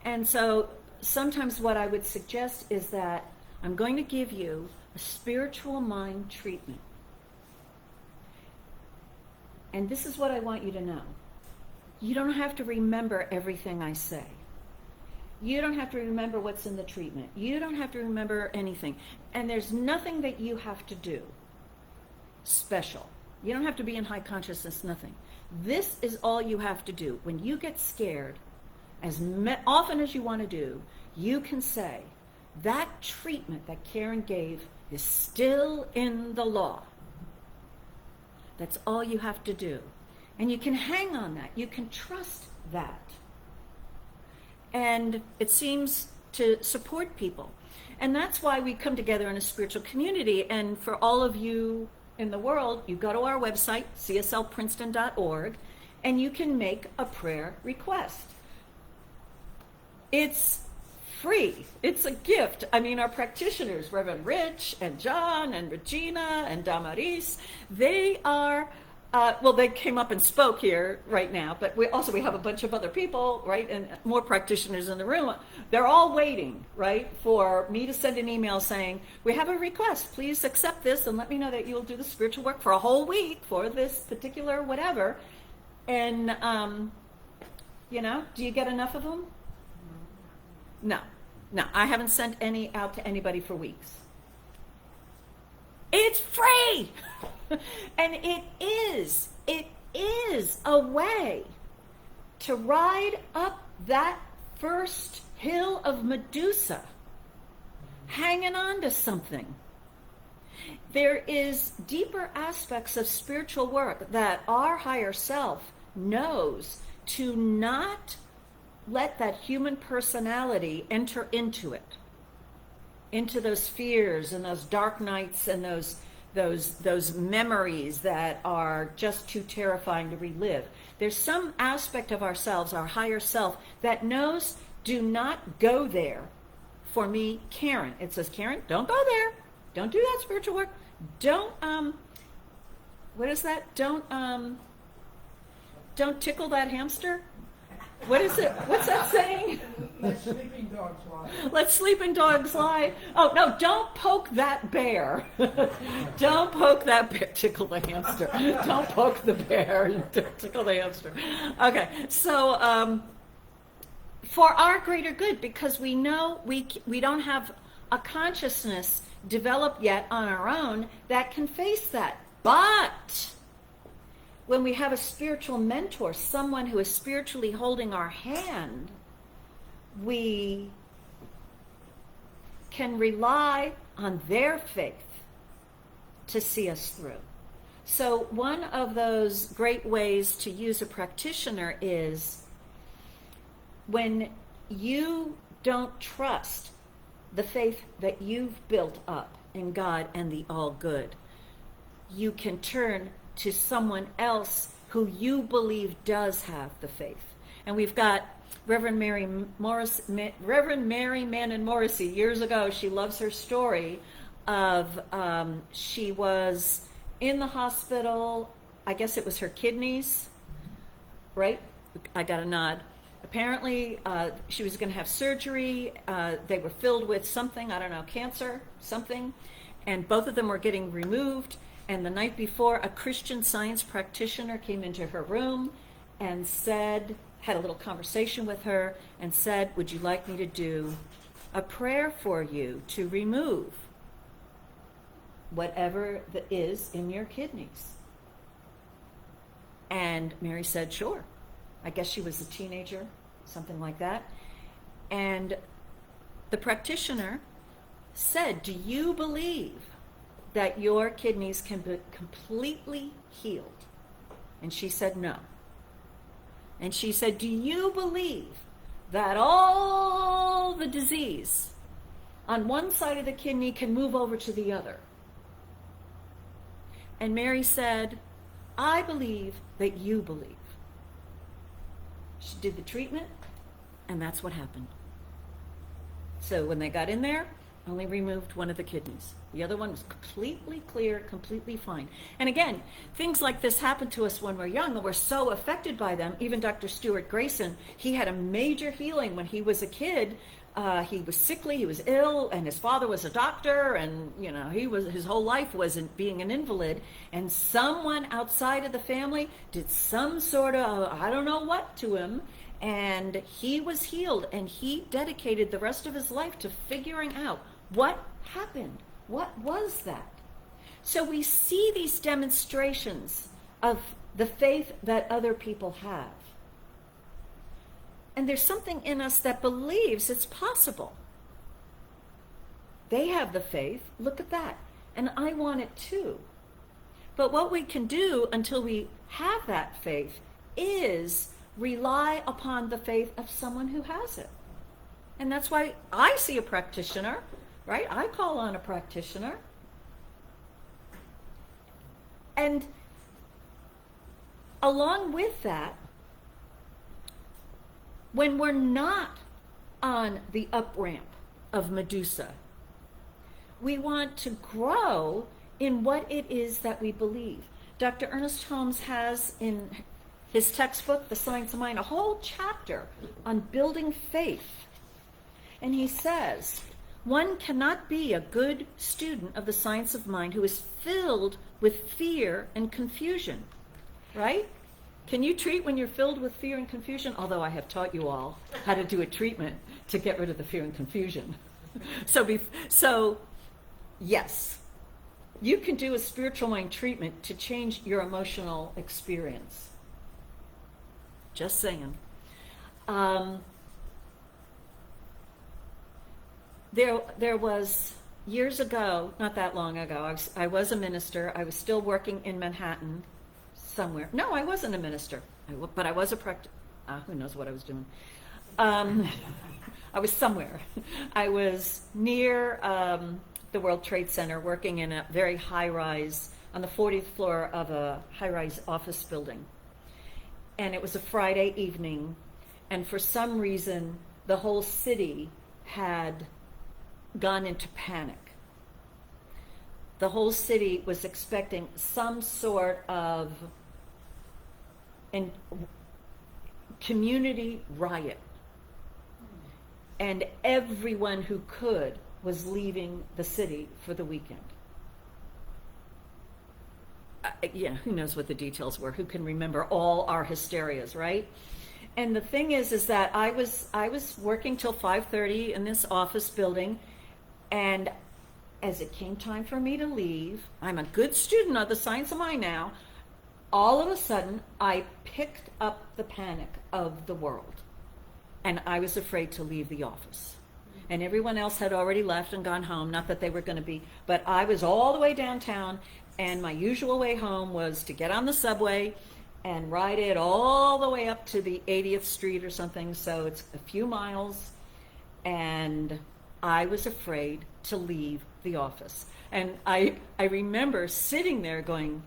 And so sometimes what I would suggest is that I'm going to give you a spiritual mind treatment. And this is what I want you to know. You don't have to remember everything I say. You don't have to remember what's in the treatment. You don't have to remember anything. And there's nothing that you have to do special. You don't have to be in high consciousness, nothing. This is all you have to do. When you get scared, as often as you want to do, you can say, that treatment that Karen gave is still in the law. That's all you have to do. And you can hang on that. You can trust that. And it seems to support people. And that's why we come together in a spiritual community. And for all of you in the world, you go to our website, cslprinceton.org, and you can make a prayer request. It's free. It's a gift. I mean, our practitioners, Reverend Rich and John and Regina and Damaris, they are, they came up and spoke here right now, but we have a bunch of other people, right, and more practitioners in the room. They're all waiting, right, for me to send an email saying, we have a request. Please accept this and let me know that you'll do the spiritual work for a whole week for this particular whatever. And, do you get enough of them? No, I haven't sent any out to anybody for weeks. It's free! And it is a way to ride up that first hill of Medusa, hanging on to something. There is deeper aspects of spiritual work that our higher self knows to not let that human personality enter into it, into those fears and those dark nights and those memories that are just too terrifying to relive. There's some aspect of ourselves, our higher self, that knows, do not go there. For me, Karen. It says, Karen, don't go there. Don't do that spiritual work. Don't, what is that? Don't tickle that hamster. What is it? What's that saying? Let sleeping dogs lie. Let sleeping dogs lie. Oh, no, don't poke that bear. Don't poke that bear. Tickle the hamster. Don't poke the bear. Tickle the hamster. Okay, so for our greater good, because we know we don't have a consciousness developed yet on our own that can face that. But when we have a spiritual mentor, someone who is spiritually holding our hand, we can rely on their faith to see us through. So one of those great ways to use a practitioner is when you don't trust the faith that you've built up in God and the all good, you can turn to someone else who you believe does have the faith. And we've got Reverend Mary Mannon Morrissey. Years ago, she loves her story of she was in the hospital. I guess it was her kidneys, right? I got a nod. Apparently, she was going to have surgery. They were filled with something, I don't know, cancer, something. And both of them were getting removed. And the night before, a Christian Science practitioner came into her room and had a little conversation with her and said, would you like me to do a prayer for you to remove whatever that is in your kidneys? And Mary said, sure. I guess she was a teenager, something like that. And the practitioner said, do you believe that your kidneys can be completely healed? And she said, no. And she said, do you believe that all the disease on one side of the kidney can move over to the other? And Mary said, I believe that you believe. She did the treatment, and that's what happened. So when they got in there, only removed one of the kidneys. The other one was completely clear, completely fine. And again, things like this happen to us when we're young, and we're so affected by them. Even Dr. Stuart Grayson, he had a major healing when he was a kid. He was sickly, he was ill, and his father was a doctor, and his whole life was being an invalid. And someone outside of the family did some sort of, I don't know what, to him, and he was healed. And he dedicated the rest of his life to figuring out what happened. What was that? So we see these demonstrations of the faith that other people have. And there's something in us that believes it's possible. They have the faith, look at that, and I want it too. But what we can do until we have that faith is rely upon the faith of someone who has it. And that's why I see a practitioner, right? I call on a practitioner. And along with that, when we're not on the up-ramp of Medusa, we want to grow in what it is that we believe. Dr. Ernest Holmes has in his textbook, The Science of Mind, a whole chapter on building faith. And he says, one cannot be a good student of the science of mind who is filled with fear and confusion, right? Can you treat when you're filled with fear and confusion? Although I have taught you all how to do a treatment to get rid of the fear and confusion. So yes, you can do a spiritual mind treatment to change your emotional experience. Just saying. There was, years ago, not that long ago, I was a minister. I was still working in Manhattan somewhere. No, I wasn't a minister, but I was a who knows what I was doing. I was somewhere. I was near the World Trade Center working in a very high-rise, on the 40th floor of a high-rise office building. And it was a Friday evening, and for some reason, the whole city had gone into panic. The whole city was expecting some sort of community riot. And everyone who could was leaving the city for the weekend. Who knows what the details were? Who can remember all our hysterias, right? And the thing is that I was working till 5:30 in this office building, and as it came time for me to leave, I'm a good student of the science of mind now, all of a sudden I picked up the panic of the world, and I was afraid to leave the office. And everyone else had already left and gone home, not that they were going to be, but I was all the way downtown, and my usual way home was to get on the subway and ride it all the way up to the 80th Street or something, so it's a few miles, and I was afraid to leave the office. And I remember sitting there going,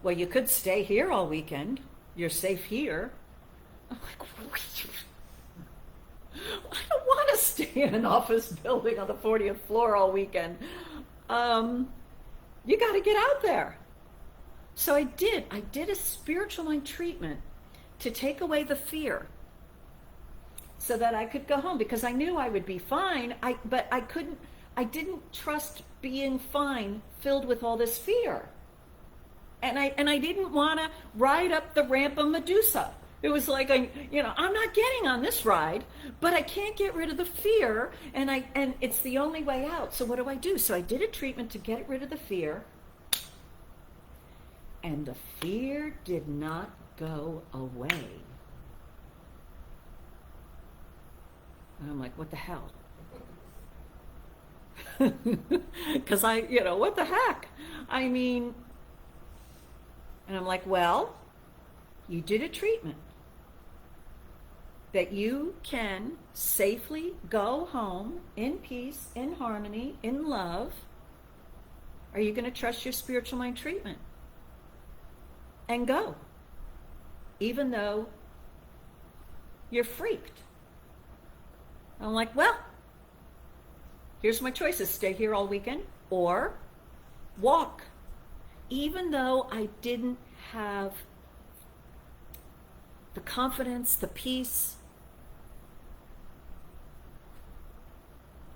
well, you could stay here all weekend, you're safe here. I'm like, I don't want to stay in an office building on the 40th floor all weekend. You got to get out there. So I did a spiritual mind treatment to take away the fear so that I could go home, because I knew I would be fine. But I didn't trust being fine filled with all this fear. And I didn't want to ride up the ramp of Medusa. It was like, I'm not getting on this ride, but I can't get rid of the fear, and it's the only way out. So what do? So I did a treatment to get rid of the fear, and the fear did not go away. And I'm like, what the hell? Because what the heck? I mean, and I'm like, well, you did a treatment that you can safely go home in peace, in harmony, in love. Are you going to trust your spiritual mind treatment and go, even though you're freaked? I'm like, well, here's my choices: stay here all weekend or walk. Even though I didn't have the confidence, the peace,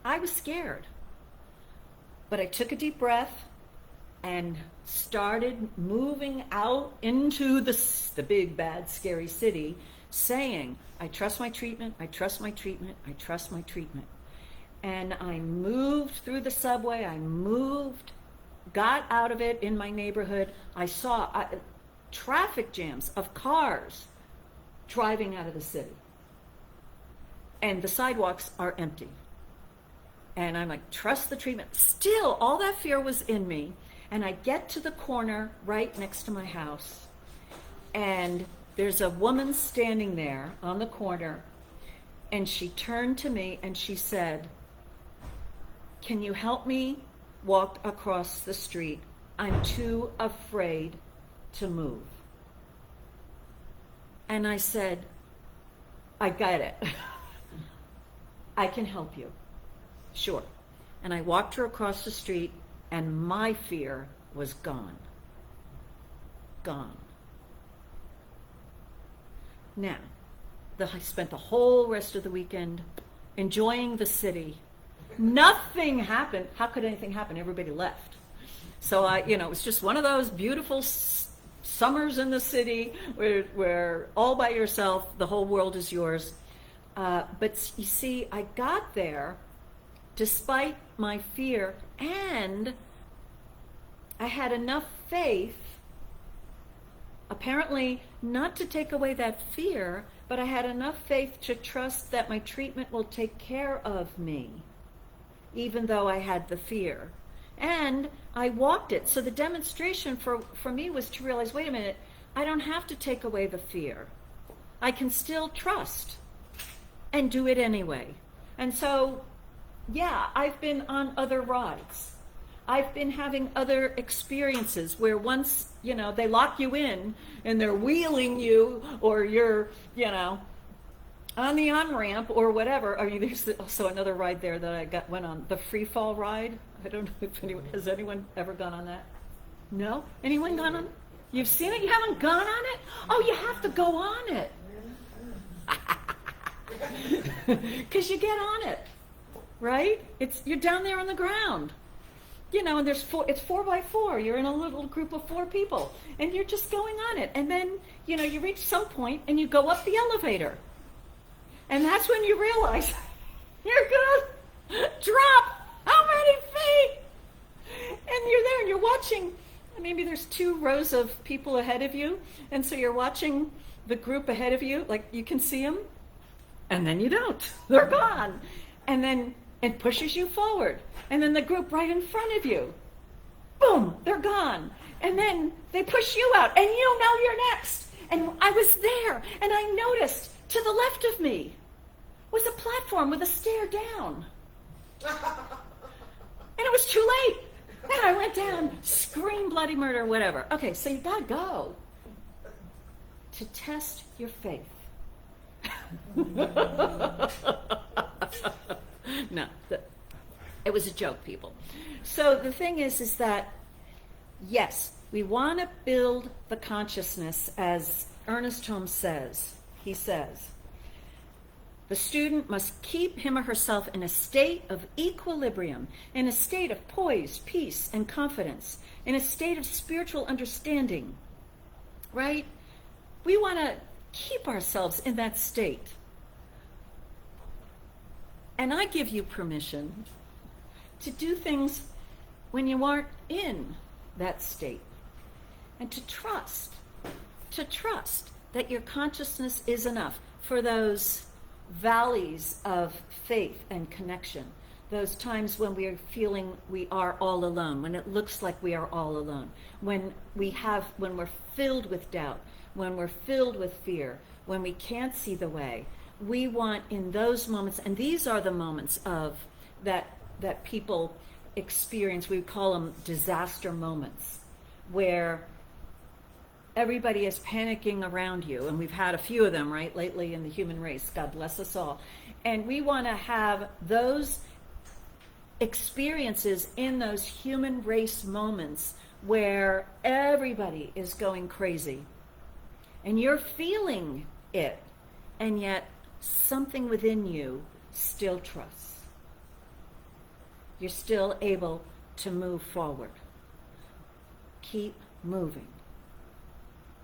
I was scared. But I took a deep breath and started moving out into the big, bad, scary city, saying, I trust my treatment, I trust my treatment, I trust my treatment. And I moved through the subway, got out of it in my neighborhood. I saw traffic jams of cars driving out of the city. And the sidewalks are empty. And I'm like, trust the treatment. Still, all that fear was in me. And I get to the corner right next to my house. And there's a woman standing there on the corner. And she turned to me and she said, can you help me walk across the street? I'm too afraid to move. And I said, I get it. I can help you. Sure. And I walked her across the street, and my fear was gone. Gone. Now, I spent the whole rest of the weekend enjoying the city. Nothing happened. How could anything happen? Everybody left. So it was just one of those beautiful summers in the city where all by yourself, the whole world is yours. But you see, I got there despite my fear, and I had enough faith, apparently not to take away that fear, but I had enough faith to trust that my treatment will take care of me, even though I had the fear. And I walked it. So the demonstration for me was to realize, wait a minute, I don't have to take away the fear. I can still trust and do it anyway. And so, yeah, I've been on other rides. I've been having other experiences where once, they lock you in and they're wheeling you, or you're, on the on-ramp or whatever. I mean, there's also another ride there that I went on, the free fall ride. I don't know if has anyone ever gone on that? No? Anyone gone on it? You've seen it? You haven't gone on it? Oh, you have to go on it. Because you get on it, right? You're down there on the ground. And it's 4x4. You're in a little group of 4 people, and you're just going on it. And then, you reach some point and you go up the elevator. And that's when you realize you're gonna drop how many feet? And you're there and you're watching. Maybe there's 2 rows of people ahead of you, and so you're watching the group ahead of you, like you can see them, and then you don't. They're gone. And then it pushes you forward. And then the group right in front of you, boom, they're gone. And then they push you out, and you're next. And I was there, and I noticed to the left of me was a platform with a stair down. And it was too late. And I went down, screamed bloody murder, whatever. Okay, so you gotta go. to test your faith. No, it was a joke, people. So the thing is that, yes, we want to build the consciousness, as Ernest Holmes says. He says, the student must keep him or herself in a state of equilibrium, in a state of poise, peace, and confidence, in a state of spiritual understanding, right? We want to keep ourselves in that state. And I give you permission to do things when you aren't in that state, and to trust that your consciousness is enough for those valleys of faith and connection, those times when we are feeling we are all alone, when it looks like we are all alone, when we're filled with doubt, when we're filled with fear, when we can't see the way. We want in those moments, and these are the moments of that people experience, we call them disaster moments, where everybody is panicking around you, and we've had a few of them, right, lately in the human race. God bless us all. And we want to have those experiences in those human race moments where everybody is going crazy. And you're feeling it, and yet something within you still trusts. You're still able to move forward. Keep moving.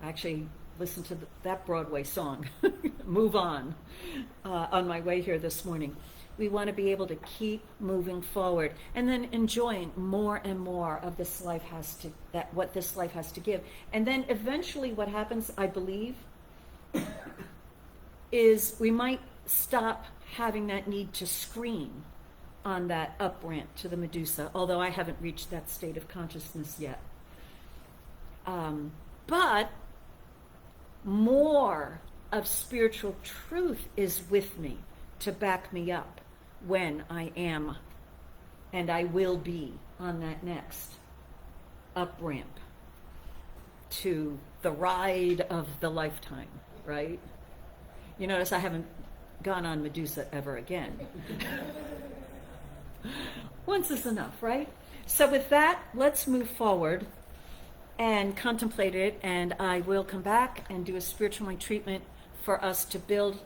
I actually listened to that Broadway song, Move On my way here this morning. We want to be able to keep moving forward, and then enjoying more and more of what this life has to give. And then eventually what happens, I believe, is we might stop having that need to scream on that up ramp to the Medusa, although I haven't reached that state of consciousness yet. But more of spiritual truth is with me to back me up when I am and I will be on that next up ramp to the ride of the lifetime, right? You notice I haven't gone on Medusa ever again. Once is enough, right? So with that, let's move forward and contemplate it, and I will come back and do a spiritual mind treatment for us to build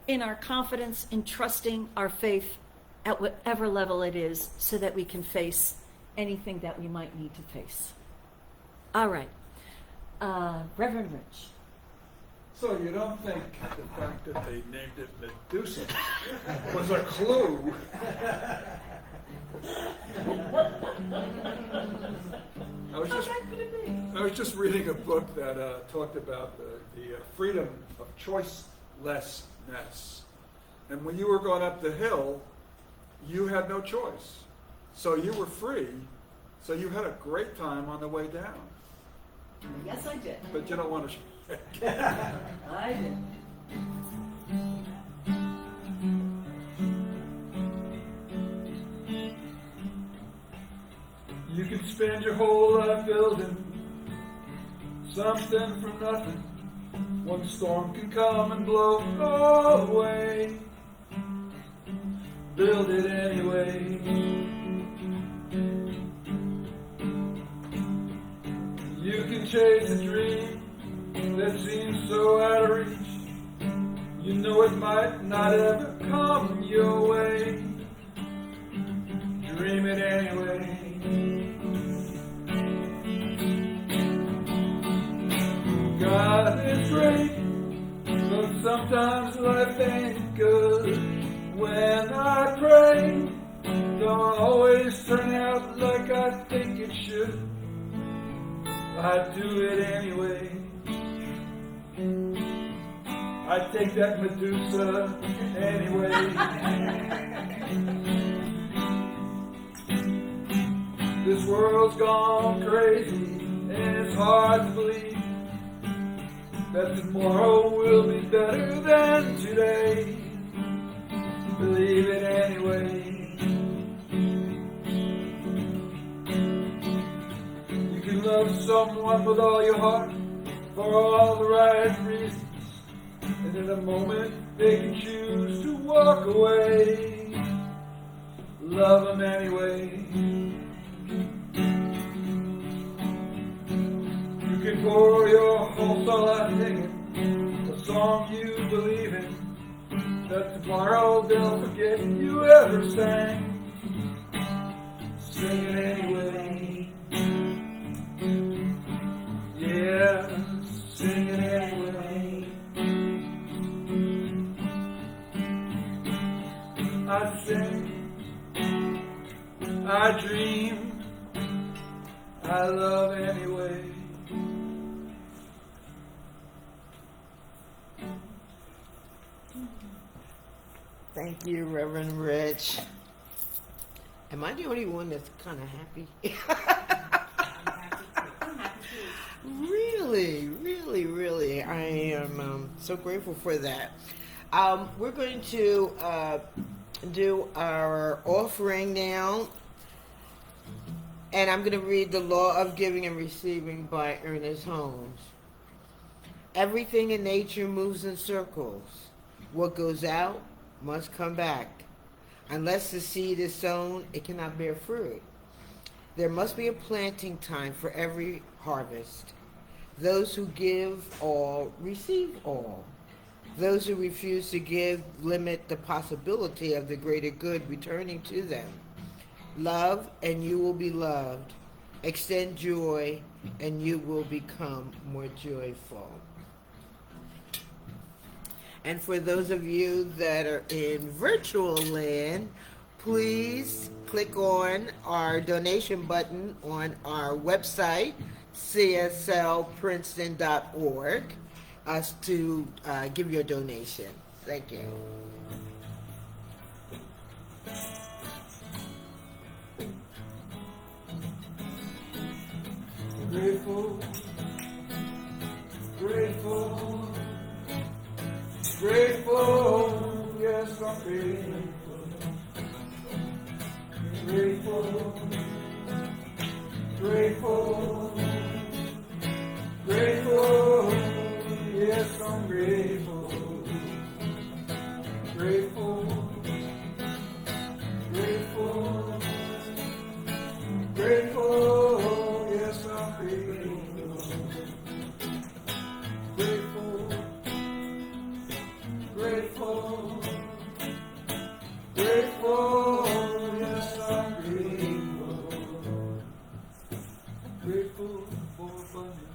in our confidence in trusting our faith at whatever level it is, so that we can face anything that we might need to face. All right. Reverend Rich. So you don't think the fact that they named it Medusa was a clue? I was just reading a book that talked about the freedom of choicelessness. And when you were going up the hill, you had no choice. So you were free. So you had a great time on the way down. Yes, I did. But you don't want to... I did. You can spend your whole life building something from nothing. One storm can come and blow away. Build it anyway. You can chase a dream that seems so out of reach. You know it might not ever come your way. Dream it anyway. God is great, but sometimes life ain't good. When I pray, don't always turn out like I think it should. I do it anyway. I take that Medusa anyway. This world's gone crazy, and it's hard to believe that tomorrow will be better than today. Believe it anyway. You can love someone with all your heart, for all the right reasons. And in a moment they can choose to walk away. Love them anyway. You can pour your whole soul out singing a song you believe in, that tomorrow they'll forget you ever sang. Sing it anyway. Yeah, sing it anyway. I sing, I dream, I love anyway. Thank you, Reverend Rich. Am I the only one that's kind of happy? Really, really, really. I am so grateful for that. We're going to do our offering now. And I'm going to read The Law of Giving and Receiving by Ernest Holmes. Everything in nature moves in circles. What goes out must come back. Unless the seed is sown, it cannot bear fruit. There must be a planting time for every harvest. Those who give all receive all. Those who refuse to give limit the possibility of the greater good returning to them. Love, and you will be loved. Extend joy, and you will become more joyful. And for those of you that are in virtual land, please click on our donation button on our website, cslprinceton.org, to give your donation. Thank you. Grateful, grateful, grateful, yes, I'm grateful. Grateful, grateful, grateful, yes, I'm grateful. Grateful, grateful, grateful, yes, I'm grateful. Grateful, grateful, grateful, yes, I'm grateful. Grateful for abundance,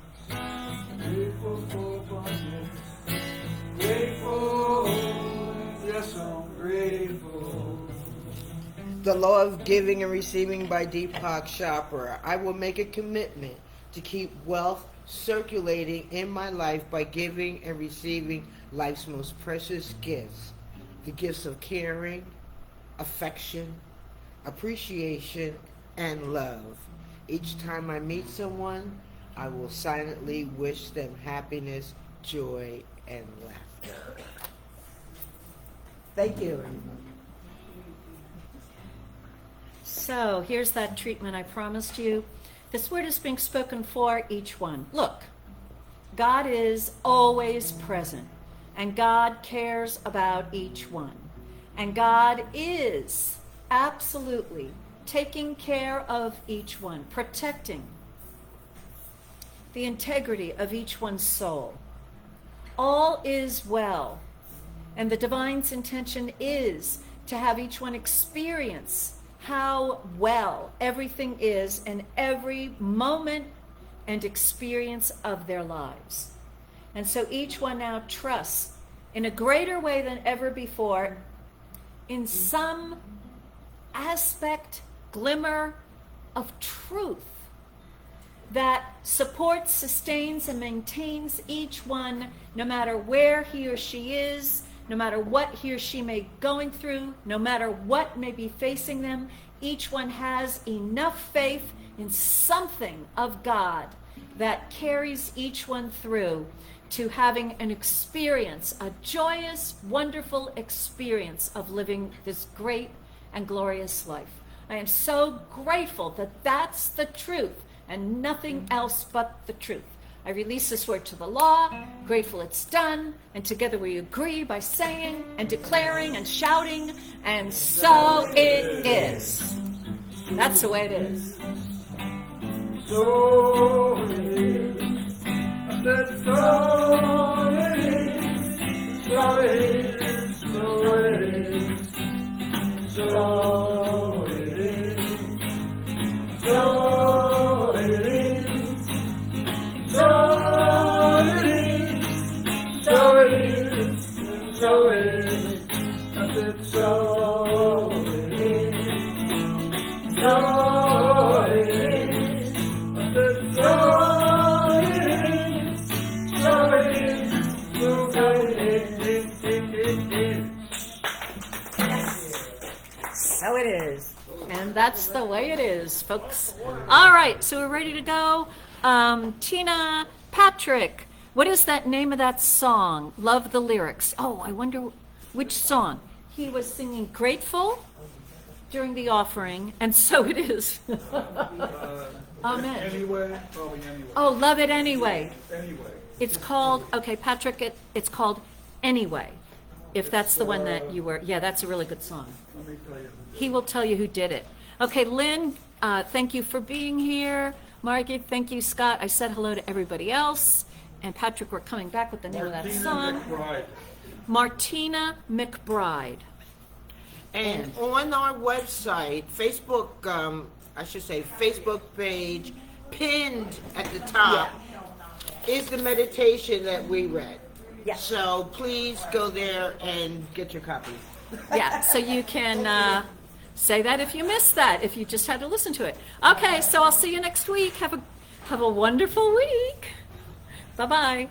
grateful for abundance, grateful, yes, I'm grateful. The Law of Giving and Receiving by Deepak Chopra. I will make a commitment to keep wealth circulating in my life by giving and receiving life's most precious gifts. The gifts of caring, affection, appreciation, and love. Each time I meet someone, I will silently wish them happiness, joy, and laughter. Thank you. So here's that treatment I promised you. This word is being spoken for each one. Look, God is always present, and God cares about each one. And God is absolutely taking care of each one, protecting the integrity of each one's soul. All is well, and the divine's intention is to have each one experience how well everything is in every moment and experience of their lives. And so each one now trusts in a greater way than ever before in some aspect, glimmer of truth that supports, sustains, and maintains each one no matter where he or she is, no matter what he or she may be going through, no matter what may be facing them. Each one has enough faith in something of God that carries each one through to having an experience, a joyous, wonderful experience of living this great and glorious life. I am so grateful that that's the truth and nothing else but the truth. I release this word to the law, grateful it's done, and together we agree by saying and declaring and shouting, and so it is. That's the way it is. So it is. I said so it is. So it is. So it is. So it is. So it is. So it is. So it is. So it is. I said so it is. So it is. I said so it is. So it is. So it is. So it is. And that's the way it is, folks. All right, so we're ready to go. Tina, Patrick, what is that name of that song? Love the lyrics. Oh, I wonder which song. He was singing Grateful during the offering, and so it is. Amen. Anyway, probably anyway. Oh, love it anyway. Anyway. It's called, okay, Patrick, it's called Anyway. If that's the one that you were, yeah, that's a really good song. Let me tell you. He will tell you who did it. Okay, Lynn, thank you for being here. Margie, thank you, Scott. I said hello to everybody else. And Patrick, we're coming back with the name of that song. McBride. Martina McBride. And on our website, Facebook, I should say Facebook page, pinned at the top, is the meditation that we read. Yes. So please go there and get your copy. Yeah, so you can say that if you missed that, if you just had to listen to it. Okay, so I'll see you next week. Have a wonderful week. Bye-bye.